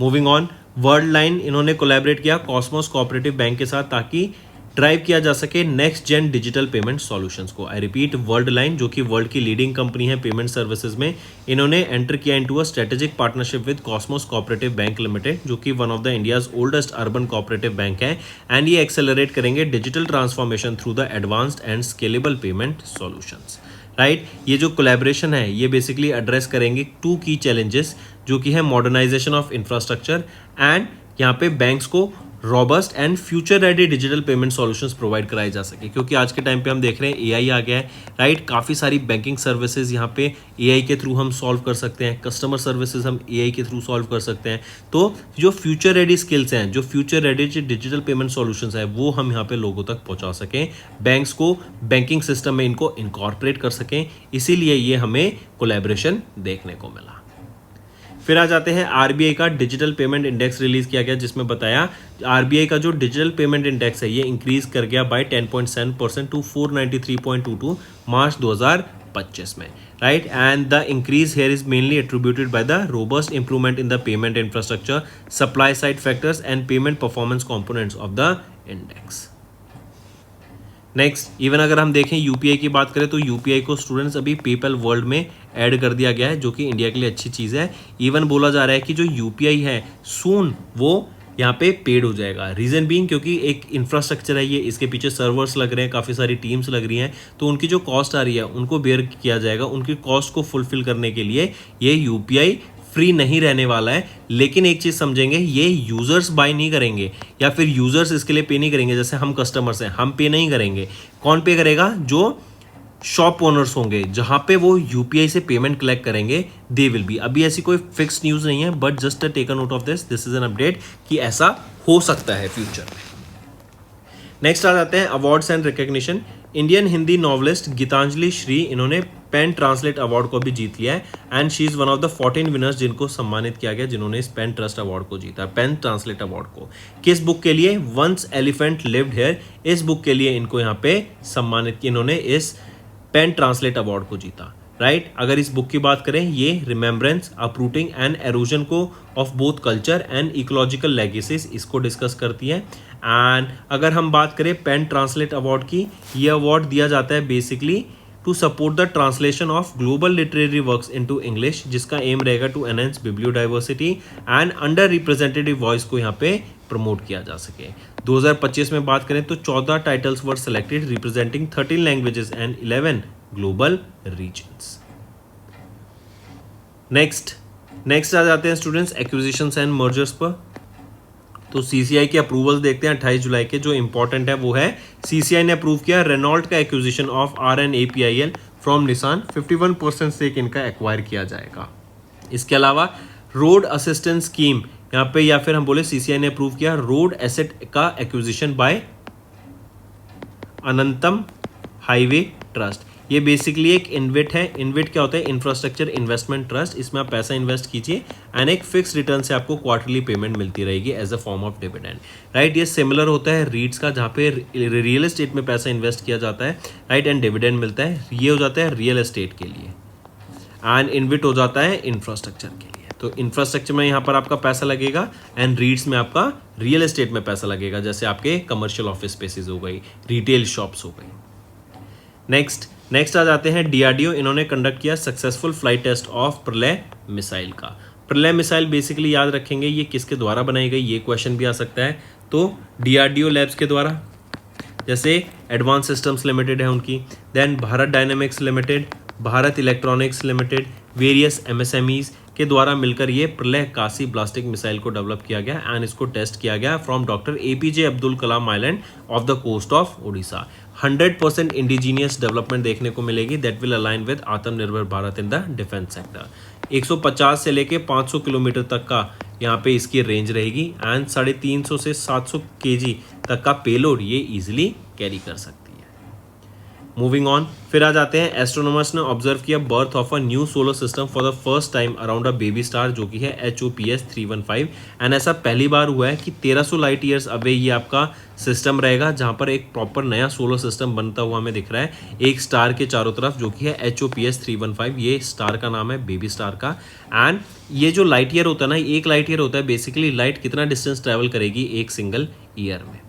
Moving on, Worldline इन्होंने कोलैबोरेट किया कॉस्मोस कोऑपरेटिव बैंक के साथ, ताकि ड्राइव किया जा सके next gen digital payment solutions को। आई रिपीट, वर्ल्ड लाइन जो कि वर्ल्ड की लीडिंग कंपनी है पेमेंट सर्विसेज में, इन्होंने एंटर किया into a strategic partnership with Cosmos cooperative bank limited, जो कि one of the India's oldest urban cooperative bank है, एंड ये एक्सेलरेट करेंगे digital transformation through the advanced and scalable payment solutions, right. ये जो कोलैबोरेशन है ये बेसिकली एड्रेस करेंगे 2 की चैलेंजेस, जो कि है मॉडर्नाइजेशन ऑफ इंफ्रास्ट्रक्चर एंड यहाँ पे बैंक्स को robust and future ready digital payment solutions provide कराए जा सके, क्योंकि आज के टाइम पे हम देख रहे हैं AI आ गया है, राइट। काफ़ी सारी बैंकिंग सर्विसेज यहाँ पे AI के थ्रू हम सॉल्व कर सकते हैं, कस्टमर सर्विसेज हम AI के थ्रू सॉल्व कर सकते हैं। तो जो फ्यूचर रेडी स्किल्स हैं, जो future ready digital payment solutions है, वो हम यहाँ पे लोगों तक पहुँचा सकें, बैंक्स को बैंकिंग सिस्टम में इनको इनकॉर्पोरेट कर सकें, इसीलिए ये हमें कोलैबोरेशन देखने को मिला। फिर आ जाते हैं RBI का डिजिटल पेमेंट इंडेक्स रिलीज किया गया, जिसमें बताया RBI का जो डिजिटल पेमेंट इंडेक्स है ये इंक्रीज कर गया बाय 10.7% टू 493.22 मार्च 2025 में, right. And the increase here is mainly attributed by the robust improvement in the payment infrastructure, supply side factors and payment performance components of the index. Next, even अगर हम देखें UPI की बात करें तो UPI को students अभी PayPal world में ऐड कर दिया गया है, जो कि इंडिया के लिए अच्छी चीज़ है। इवन बोला जा रहा है कि जो UPI है सून वो यहाँ पे पेड हो जाएगा। रीज़न बीइंग क्योंकि एक इंफ्रास्ट्रक्चर है ये, इसके पीछे सर्वर्स लग रहे हैं, काफ़ी सारी टीम्स लग रही हैं, तो उनकी जो कॉस्ट आ रही है उनको बेयर किया जाएगा। उनकी कॉस्ट को फुलफिल करने के लिए ये UPI फ्री नहीं रहने वाला है। लेकिन एक चीज़ समझेंगे, ये यूज़र्स बाय नहीं करेंगे या फिर यूज़र्स इसके लिए पे नहीं करेंगे। जैसे हम कस्टमर्स हैं, हम पे नहीं करेंगे, कौन पे करेगा, जो शॉप ओनर्स होंगे जहाँ पे वो UPI से पेमेंट कलेक्ट करेंगे, दे विल बी। अभी ऐसी कोई फिक्स न्यूज़ नहीं है, but just take a note of this is an update कि ऐसा हो सकता है फ्यूचर में। नेक्स्ट आ जाते हैं awards and recognition. Indian Hindi novelist Geetanjali Shree, इन्होंने पेन ट्रांसलेट अवार्ड को भी जीत लिया है, and she is one of the 14 winners जिनको सम्मानित किया गया, जिन्होंने इस पेन ट्रस्ट अवार्ड को जीता, पेन ट्रांसलेट अवार्ड को। किस बुक के लिए, वंस एलिफेंट लिव्ड हियर, इस बुक के लिए इनको यहाँ पे सम्मानित, इन्होंने इस पेन ट्रांसलेट अवार्ड को जीता, राइट। अगर इस बुक की बात करें, ये रिमेम्बरेंस, अपरूटिंग एंड एरोजन को of both culture and ecological legacies, इसको डिस्कस करती है। एंड अगर हम बात करें पेन ट्रांसलेट अवार्ड की, ये अवार्ड दिया जाता है basically to support the translation of global literary works into English, जिसका एम रहेगा to enhance bibliodiversity and under representative voice को यहाँ पे प्रमोट किया जा सके। 2025 में बात करें तो 14 titles were selected representing 13 languages and 11 global regions. Next आ जाते हैं स्टूडेंट्स एक्विजिशंस एंड मर्जर्स पर। तो CCI के अप्रूवल्स देखते हैं 28 जुलाई के। जो इंपॉर्टेंट है वो है CCI ने अप्रूव किया रेनॉल्ट का acquisition of RNAPIL from Nissan, 51% stake इनका एक्वायर किया जाएगा। इसके अलावा रोड असिस्टेंस स्कीम यहाँ पे, या फिर हम बोले CCI ने अप्रूव किया रोड एसेट का एक्विजिशन बाय अनंतम हाईवे ट्रस्ट। ये बेसिकली एक इन्विट है। इन्विट क्या होता है? Infrastructure investment trust. इसमें आप पैसा इन्वेस्ट कीजिए एंड एक फिक्स रिटर्न से आपको क्वार्टरली पेमेंट मिलती रहेगी as a form of dividend, right. ये सिमिलर होता है रीट्स का, जहाँ पे रियल एस्टेट में पैसा इन्वेस्ट किया जाता है, राइट, एंड डिविडेंड मिलता है। ये हो जाता है रियल एस्टेट के लिए एंड इन्विट हो जाता है इंफ्रास्ट्रक्चर के लिए। तो इंफ्रास्ट्रक्चर में यहाँ पर आपका पैसा लगेगा एंड रीट्स में आपका रियल एस्टेट में पैसा लगेगा, जैसे आपके कमर्शियल ऑफिस स्पेसेस हो गई, रिटेल शॉप्स हो गई। नेक्स्ट आ जाते हैं डीआरडीओ। इन्होंने कंडक्ट किया सक्सेसफुल फ्लाइट टेस्ट ऑफ प्रलय मिसाइल का। प्रलय मिसाइल बेसिकली याद रखेंगे ये किसके द्वारा बनाई गई, ये क्वेश्चन भी आ सकता है। तो डीआरडीओ लैब्स के द्वारा, जैसे एडवांस सिस्टम्स लिमिटेड है उनकी, then Bharat dynamics limited, Bharat electronics limited, various MSMEs के द्वारा मिलकर ये प्रलय काशी ब्लास्टिक मिसाइल को डेवलप किया गया एंड इसको टेस्ट किया गया from doctor APJ Abdul Kalam island off the coast of Orissa. 100% indigenous development देखने को मिलेगी that will align with Atmanirbhar Bharat in the defence sector. 150 से लेके 500 किलोमीटर तक का यहाँ पे इसकी रेंज रहेगी एंड 350 से 700 kg तक का पेलोड ये इजीली कैरी कर सकती है। मूविंग ऑन, फिर आ जाते हैं एस्ट्रोनॉमर्स ने ऑब्जर्व किया birth of a new solar system for the first time around a baby star, जो कि है HOPS 315 एंड ऐसा पहली बार हुआ है कि 1300 लाइट ईयर्स अवे ये आपका सिस्टम रहेगा, जहां पर एक प्रॉपर नया सोलर सिस्टम बनता हुआ हमें दिख रहा है एक स्टार के चारों तरफ, जो कि है HOPS 315। ये स्टार का नाम है, बेबी स्टार का। एंड ये जो लाइट ईयर होता है ना, एक लाइट ईयर होता है बेसिकली लाइट कितना डिस्टेंस ट्रेवल करेगी एक सिंगल ईयर में।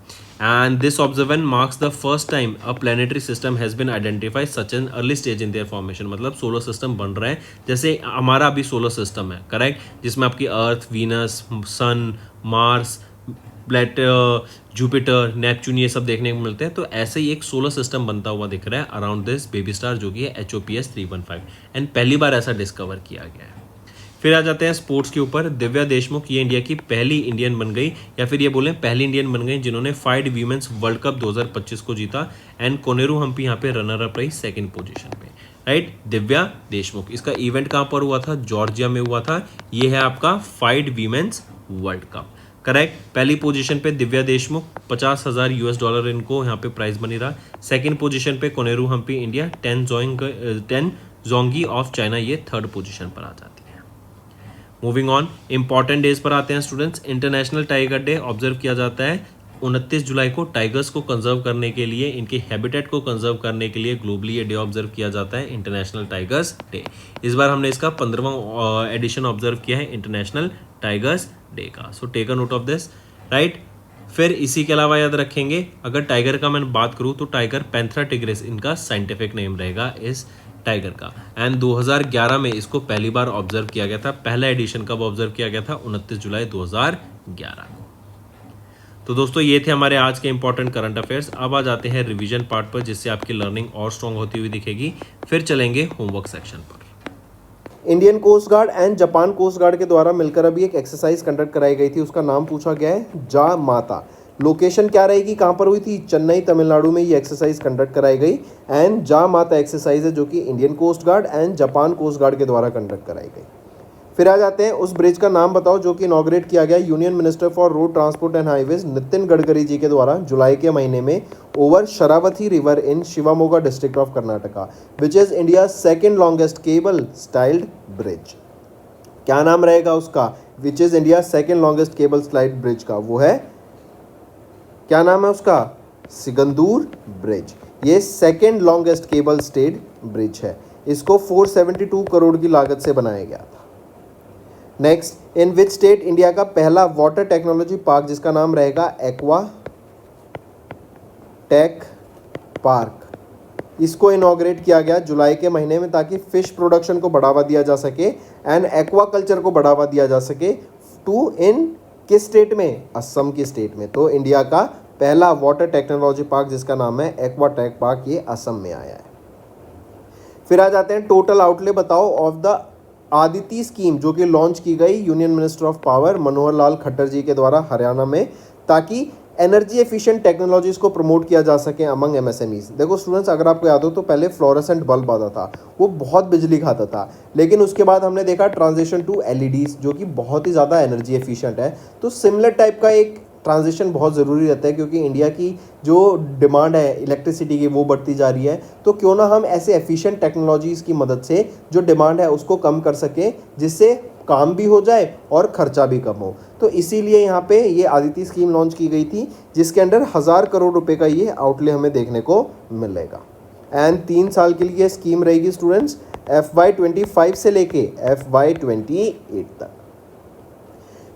And this observation marks the first time a planetary system has been identified such an early stage in their formation। मतलब सोलर सिस्टम बन रहा है जैसे हमारा अभी सोलर सिस्टम है, करेक्ट, जिसमें आपकी अर्थ, वीनस, सन, मार्स, जुपिटर, नेपच्यून ये सब देखने को मिलते हैं। तो ऐसे ही एक सोलर सिस्टम बनता हुआ दिख रहा है अराउंड दिस बेबी स्टार, जो कि है HOPS 315 एंड पहली बार ऐसा डिस्कवर किया गया है। फिर आ जाते हैं स्पोर्ट्स के ऊपर। दिव्या देशमुख ये इंडिया की पहली इंडियन बन गई, या फिर ये बोलें पहली इंडियन बन गई जिन्होंने 5 वीमेंस वर्ल्ड कप 2025 को जीता एंड कोनेरू हम्पी यहाँ पे रनर अप रही सेकंड पोजीशन पे, राइट। दिव्या देशमुख, इसका इवेंट कहाँ पर हुआ था? जॉर्जिया में हुआ था। ये है आपका 5 वीमेंस वर्ल्ड कप, करेक्ट। पहली पोजीशन पे दिव्या देशमुख, $50,000 इनको यहाँ पे प्राइज बनी रहा। सेकंड पोजीशन पे Koneru Humpy India, 10 Zhongyi of China ये थर्ड पोजीशन पर आ जाती है। मूविंग ऑन, इंपॉर्टेंट डेज पर आते हैं students. International tiger day observe किया जाता है 29 जुलाई को। टाइगर्स को कंजर्व करने के लिए, इनके हैबिटेट को कंजर्व करने के लिए ग्लोबली ये डे ऑब्जर्व किया जाता है, इंटरनेशनल टाइगर्स डे। इस बार हमने इसका 15वां एडिशन ऑब्जर्व किया है इंटरनेशनल टाइगर्स डे का। So take a note of this, right. फिर इसी के अलावा याद रखेंगे, अगर टाइगर का मैं बात करूँ तो टाइगर पैंथरा टिग्रिस इनका साइंटिफिक नेम रहेगा इस टाइगर का। एंड 2011 में इसको पहली बार ऑब्जर्व किया गया था। पहला एडिशन कब ऑब्जर्व किया गया था? 29 जुलाई 2011 को। तो दोस्तों ये थे हमारे आज के इंपॉर्टेंट करंट अफेयर्स। अब आ जाते हैं रिवीजन पार्ट पर, जिससे आपकी लर्निंग और स्ट्रॉन्ग होती हुई दिखेगी। फिर चलेंगे होमवर्क सेक्शन पर। Indian coast guard and Japan coast guard के द्वारा मिलकर अभी एक एक्सरसाइज कंडक्ट कराई गई थी, उसका नाम पूछा गया है जा माता। लोकेशन क्या रहेगी, कहाँ पर हुई थी? चेन्नई तमिलनाडु में ये एक्सरसाइज कंडक्ट कराई गई एंड जा माता एक्सरसाइज है जो कि Indian coast guard and Japan coast guard के द्वारा कंडक्ट कराई गई। फिर आ जाते हैं उस ब्रिज का नाम बताओ जो कि इनॉग्रेट किया गया union minister for road transport and highways Nitin Gadkari ji के द्वारा जुलाई के महीने में over Sharavati river in Shivamogga district of Karnataka, which is India second longest cable styled bridge. क्या नाम रहेगा उसका? Which is India second longest cable slide bridge का, वो है, क्या नाम है उसका? सिगंदूर ब्रिज। ये second longest cable stayed bridge है। इसको 472 करोड़ की लागत से बनाया गया था। Next, in which state India का पहला वाटर टेक्नोलॉजी पार्क, जिसका नाम रहेगा एक्वा टेक पार्क, इसको इनॉग्रेट किया गया जुलाई के महीने में, ताकि फिश प्रोडक्शन को बढ़ावा दिया जा सके एंड एक्वा कल्चर को बढ़ावा दिया जा सके। टू इन किस स्टेट में? असम की स्टेट में। तो इंडिया का पहला वाटर टेक्नोलॉजी पार्क जिसका नाम है एक्वा टेक पार्क, ये असम में आया है। फिर आ जाते हैं टोटल आउटले बताओ ऑफ द आदिति स्कीम, जो कि लॉन्च की गई union minister of power Manohar Lal Khattar जी के द्वारा हरियाणा में, ताकि एनर्जी एफिशिएंट टेक्नोलॉजीज को प्रमोट किया जा सके अमंग एमएसएमईज। देखो स्टूडेंट्स, अगर आपको याद हो तो पहले फ्लोरेसेंट बल्ब आता था, वो बहुत बिजली खाता था, लेकिन उसके बाद हमने देखा ट्रांजिशन टू एलईडीज, जो कि बहुत ही ज़्यादा एनर्जी एफिशिएंट है। तो सिमिलर टाइप का एक ट्रांजिशन बहुत ज़रूरी रहता है, क्योंकि इंडिया की जो डिमांड है इलेक्ट्रिसिटी की वो बढ़ती जा रही है। तो क्यों ना हम ऐसे एफिशिएंट टेक्नोलॉजीज़ की मदद से जो डिमांड है उसको कम कर सकें, जिससे काम भी हो जाए और खर्चा भी कम हो। तो इसीलिए यहाँ पे ये आदिति स्कीम लॉन्च की गई थी, जिसके अंडर 1000 करोड़ रुपए का ये आउटले हमें देखने को मिलेगा। एंड 3 साल के लिए स्कीम रहेगी स्टूडेंट्स, FY25 से लेके FY28 तक।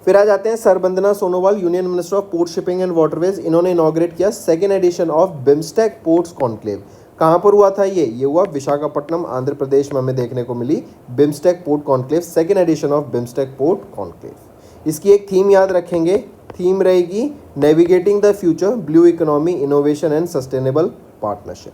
फिर आ जाते हैं sir Vandana Sonowal, union minister of port shipping and waterways. इन्होंने इनॉग्रेट किया second edition of BIMSTEC ports conclave. कहाँ पर हुआ था ये हुआ विशाखापट्टनम, आंध्र प्रदेश में हमें देखने को मिली BIMSTEC port conclave, second edition of BIMSTEC port conclave. इसकी एक थीम याद रखेंगे, थीम रहेगी navigating the future, blue economy, innovation and sustainable partnership.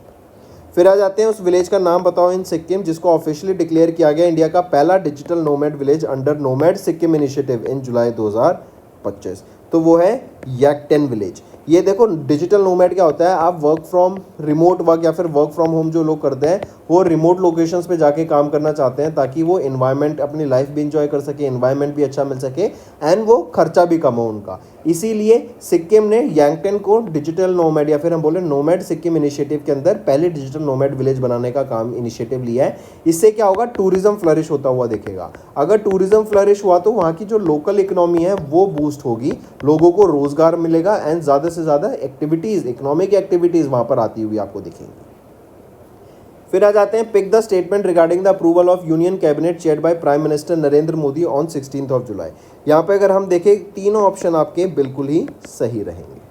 फिर आ जाते हैं उस विलेज का नाम बताओ इन सिक्किम, जिसको ऑफिशियली डिक्लेयर किया गया इंडिया का पहला digital nomad village under nomad Sikkim initiative in July 2025। तो वो है याकटेन विलेज। ये देखो डिजिटल नोमैड क्या होता है, आप वर्क फ्रॉम रिमोट वर्क या फिर वर्क फ्रॉम होम जो लोग करते हैं वो रिमोट लोकेशंस पे जाके काम करना चाहते हैं, ताकि वो इन्वायरमेंट अपनी लाइफ भी इंजॉय कर सके, इन्वायरमेंट भी अच्छा मिल सके एंड वो खर्चा भी कम हो उनका। इसीलिए सिक्किम ने याकटेन को डिजिटल नोमैड या फिर हम बोले नोमैड सिक्किम इनिशिएटिव के अंदर पहले डिजिटल नोमैड विलेज बनाने का काम इनिशिएटिव लिया है। इससे क्या होगा, टूरिज्म फ्लरिश होता हुआ दिखेगा। अगर टूरिज्म फ्लरिश हुआ तो वहाँ की जो लोकल इकोनॉमी है वो बूस्ट होगी, लोगों को रोजगार मिलेगा एंड ज़्यादा से ज़्यादा एक्टिविटीज़, इकोनॉमिक एक्टिविटीज़ वहाँ पर आती हुई आपको दिखेंगी। फिर आ जाते हैं pick the statement regarding the approval of union cabinet chaired by prime minister Narendra Modi on 16 July. यहाँ पे अगर हम देखें तीनों ऑप्शन आपके बिल्कुल ही सही रहेंगे।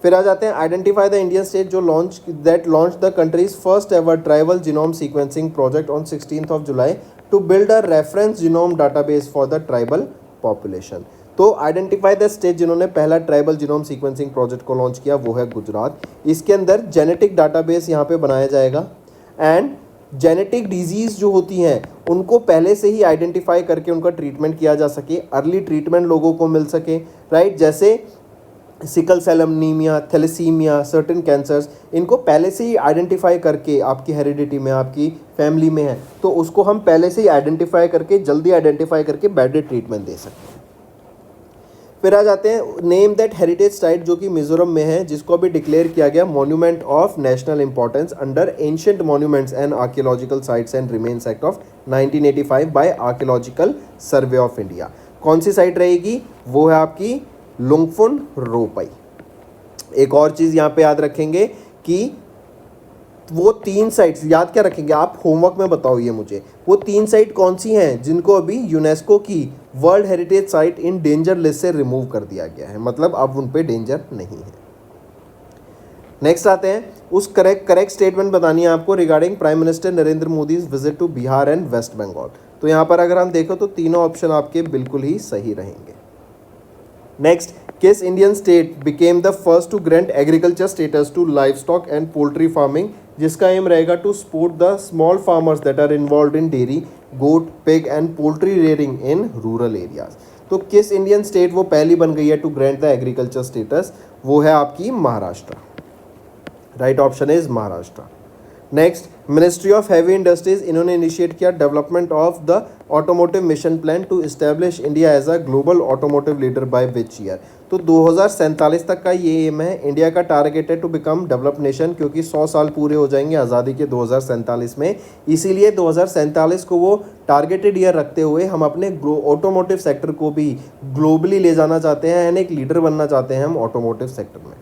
फिर आ जाते हैं आइडेंटिफाई द इंडियन स्टेट जो launch the country's first ever tribal genome sequencing project on 16 July to build a reference genome database for the tribal population. तो आइडेंटिफाई द स्टेट जिन्होंने पहला ट्राइबल जीनोम सीक्वेंसिंग प्रोजेक्ट को launch किया वो है गुजरात। इसके अंदर जेनेटिक डाटाबेस यहाँ पे बनाया जाएगा एंड जेनेटिक डिजीज़ जो होती हैं उनको पहले से ही आइडेंटिफाई करके उनका ट्रीटमेंट किया जा सके, अर्ली ट्रीटमेंट लोगों को मिल सके, राइट। जैसे sickle cell anaemia, thalassaemia, certain cancers, इनको पहले से ही आइडेंटिफाई करके आपकी हेरिडिटी में, आपकी फैमिली में है तो उसको हम पहले से ही आइडेंटिफाई करके, जल्दी आइडेंटिफाई करके बेटर ट्रीटमेंट दे सकते हैं। फिर आ जाते हैं नेम दैट हेरिटेज साइट जो कि मिजोरम में है, जिसको अभी डिक्लेयर किया गया monument of national importance under ancient monuments and archaeological sites and remains act of 1985 by archaeological survey of India. कौन सी साइट रहेगी, वो है आपकी लुंगफुन रोपई। एक और चीज़ यहाँ पे याद रखेंगे कि वो 3 साइट्स याद क्या रखेंगे आप, होमवर्क में बताओ ये मुझे, वो 3 साइट कौन सी हैं जिनको अभी यूनेस्को की world heritage site in danger list से रिमूव कर दिया गया है, मतलब अब उन पे डेंजर नहीं है। नेक्स्ट आते हैं उस करेक्ट स्टेटमेंट बतानी है आपको regarding prime minister Narendra Modi visit to Bihar and west Bengal. तो यहाँ पर अगर हम देखो तो तीनों ऑप्शन आपके बिल्कुल ही सही रहेंगे। नेक्स्ट, किस Indian state became the first to grant agriculture status to livestock and poultry farming, जिसका एम रहेगा to support the small farmers that are involved in dairy, goat, pig and poultry rearing in rural areas. तो किस Indian state वो पहली बन गई है to grant the agriculture status, वो है आपकी Maharashtra. Right option is Maharashtra. Next, ministry of heavy industries, इन्होंने इनिशिएट किया development of the automotive mission plan to establish India as a global automotive leader by which year. तो 2047 तक का ये M है। इंडिया का टारगेट है टू बिकम डेवलप्ड नेशन, क्योंकि 100 साल पूरे हो जाएंगे आज़ादी के 2047 में। इसीलिए 2047 को वो टारगेटेड ईयर रखते हुए हम अपने ऑटोमोटिव सेक्टर को भी ग्लोबली ले जाना चाहते हैं एंड एक लीडर बनना चाहते हैं हम ऑटोमोटिव सेक्टर में।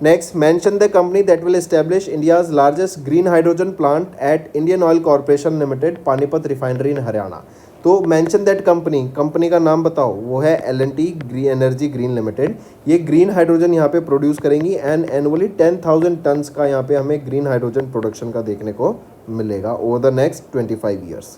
Next, mention the company that will establish India's largest green hydrogen plant at Indian Oil Corporation Limited, Panipat Refinery in Haryana। तो mention that कंपनी का नाम बताओ, वो है L&T एनर्जी ग्रीन लिमिटेड। ये ग्रीन हाइड्रोजन यहाँ पे प्रोड्यूस करेंगी एंड एनुअली 10,000 टन्स का यहाँ पे हमें ग्रीन हाइड्रोजन प्रोडक्शन का देखने को मिलेगा over the next 25 years.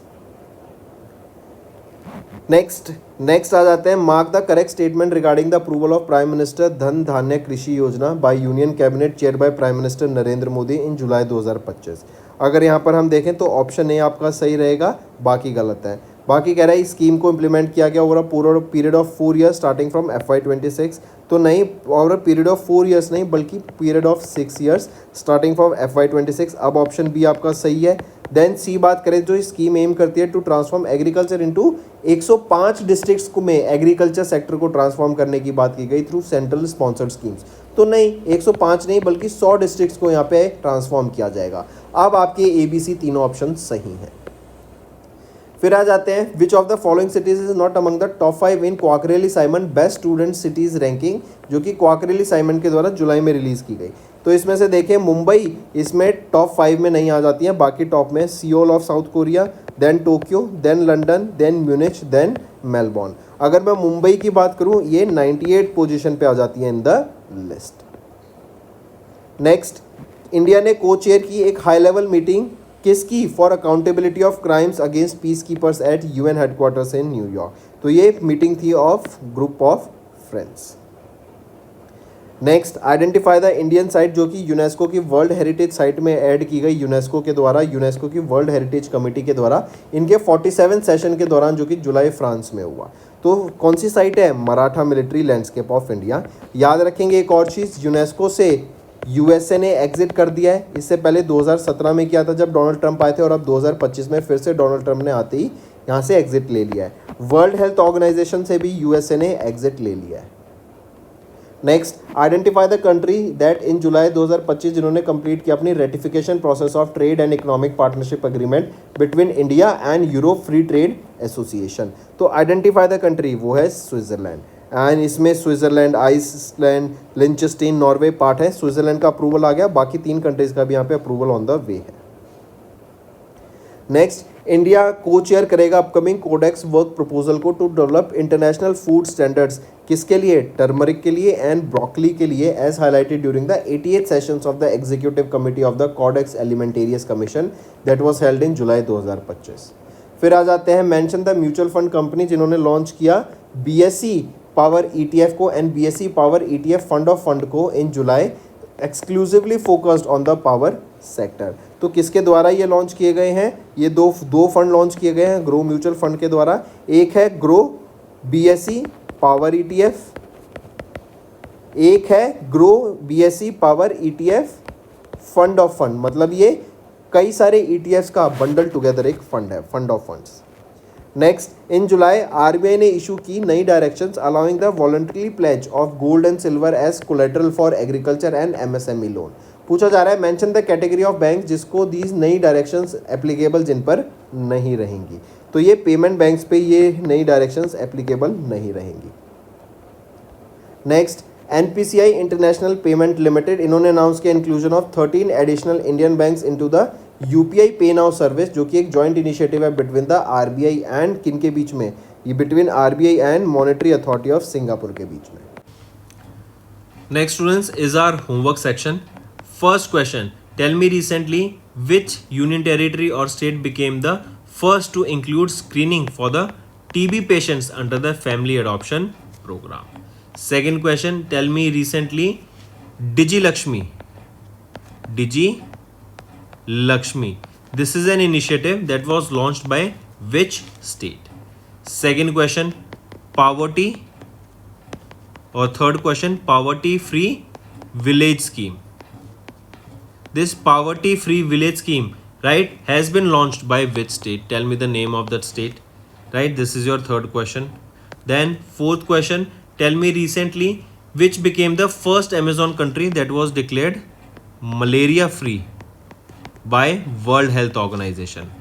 Next आ जाते हैं mark the correct statement regarding the approval of prime minister Dhan Dhaanya Krishi Yojana by union cabinet chair by prime minister Narendra Modi in July 2025। अगर यहाँ पर हम देखें तो ऑप्शन ए आपका सही रहेगा, बाकी गलत है। बाकी कह रहा है इस स्कीम को इंप्लीमेंट किया गया ओवर अ पूरा period of 4 years starting from FY26। तो नहीं, over a period of 4 years नहीं बल्कि period of 6 years starting from FY26। अब ऑप्शन बी आपका सही है। देन सी बात करें जो स्कीम एम करती है to transform agriculture into 105 districts को में एग्रीकल्चर सेक्टर को ट्रांसफॉर्म करने की बात की गई थ्रू सेंट्रल स्पॉन्सर्ड स्कीम्स। तो नहीं 105 नहीं बल्कि 100 डिस्ट्रिक्ट्स को यहाँ पे ट्रांसफॉर्म किया जाएगा। अब आपके ABC तीनों ऑप्शन सही हैं। फिर आ जाते हैं which of the following cities is not among the top 5 in Quacquarelli Symonds best student cities ranking, जो कि क्वाकरेली साइमन के द्वारा जुलाई में रिलीज की गई। तो इसमें से देखें मुंबई इसमें टॉप 5 में नहीं आ जाती है, बाकी टॉप में Seoul of South Korea, then Tokyo, then London, then Munich, then Melbourne. अगर मैं मुंबई की बात करूं ये 98 पोजीशन पे आ जाती है in the list. Next, India ने को चेयर की एक हाई लेवल मीटिंग किसकी for accountability of crimes against peace keepers at UN headquarters in New York. तो ये मीटिंग थी of group of friends. Next, identify the Indian site जो कि यूनेस्को की वर्ल्ड हेरिटेज साइट में ऐड की गई यूनेस्को के द्वारा, यूनेस्को की वर्ल्ड हेरिटेज कमेटी के द्वारा इनके 47 सेशन के दौरान जो कि जुलाई फ्रांस में हुआ। तो कौन सी साइट है? Maratha military landscape of India. याद रखेंगे एक और चीज़, यूनेस्को से USA ने एग्जिट कर दिया है। इससे पहले 2017 में किया था जब डोनाल्ड ट्रंप आए थे, और अब 2025 में फिर से डोनाल्ड ट्रंप ने आते ही यहाँ से एग्जिट ले लिया है। वर्ल्ड हेल्थ ऑर्गेनाइजेशन से भी USA ने एग्जिट ले लिया है। Next, identify the country that in July 2025 जिन्होंने कंप्लीट किया अपनी ratification process of trade and economic partnership agreement between India and Europe free trade association. तो आइडेंटिफाई द कंट्री वो है स्विट्जरलैंड, एंड इसमें Switzerland, Iceland, Liechtenstein, Norway part है। Switzerland का approval आ गया, बाकी 3 कंट्रीज का भी यहाँ पे अप्रूवल ऑन द वे है। नेक्स्ट, इंडिया को चेयर करेगा अपकमिंग कोडेक्स वर्क प्रपोजल को to develop international food standards. किसके लिए? टर्मरिक के लिए एंड ब्रोकली के लिए, as highlighted during the 88th sessions of the executive committee of the Codex Alimentarius commission that was held in July 2025। फिर आ जाते हैं mention the mutual fund company जिन्होंने लॉन्च किया BSE पावर ETF को and BSE power ETF fund of fund को in July, exclusively focused on the power sector. तो किसके द्वारा ये लॉन्च किए गए हैं? ये दो फंड लॉन्च किए गए हैं ग्रो म्यूचुअल फंड के द्वारा। एक है ग्रो BSE पावर ETF, एक है Groww BSE power ETF fund of fund. मतलब ये कई सारे ETFs का बंडल टुगेदर एक फंड है, fund of funds. Next, in July RBI ने इशू की नई directions allowing the voluntary pledge of gold and silver as collateral for agriculture and MSME loan. पूछा जा रहा है mention the category of bank जिसको दीज नई डायरेक्शंस एप्लीकेबल, जिन पर नहीं रहेंगी। तो ये पेमेंट बैंक्स पे ये नई डायरेक्शंस एप्लीकेबल नहीं रहेंगी। Next, NPCI international payment limited, इन्होंने अनाउंस किया inclusion of 13 additional Indian banks into the UPI पे नाउ सर्विस, जो कि एक जॉइंट इनिशिएटिव है बिटवीन द RBI एंड किन के बीच में? ये between RBI and monetary authority of Singapore के बीच में। Next students is our homework section. First question, tell me recently which union territory or state became the first to include screening for the TB patients under the family adoption program. Second question, tell me recently DigiLakshmi. This is an initiative that was launched by which state? Second question, poverty, or third question, poverty free village scheme. This poverty free village scheme, right, has been launched by which state? Tell me the name of that state, right? This is your third question. Then fourth question, tell me recently which became the first Amazon country that was declared malaria free by World Health Organization.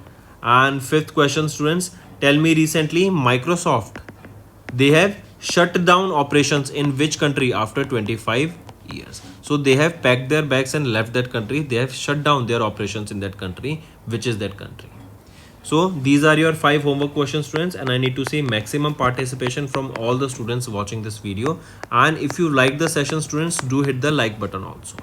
And fifth question students, tell me recently Microsoft, they have shut down operations in which country after 25 years. So they have packed their bags and left that country. They have shut down their operations in that country. Which is that country? So these are your 5 homework questions students, and I need to see maximum participation from all the students watching this video. And if you like the session students, do hit the like button also.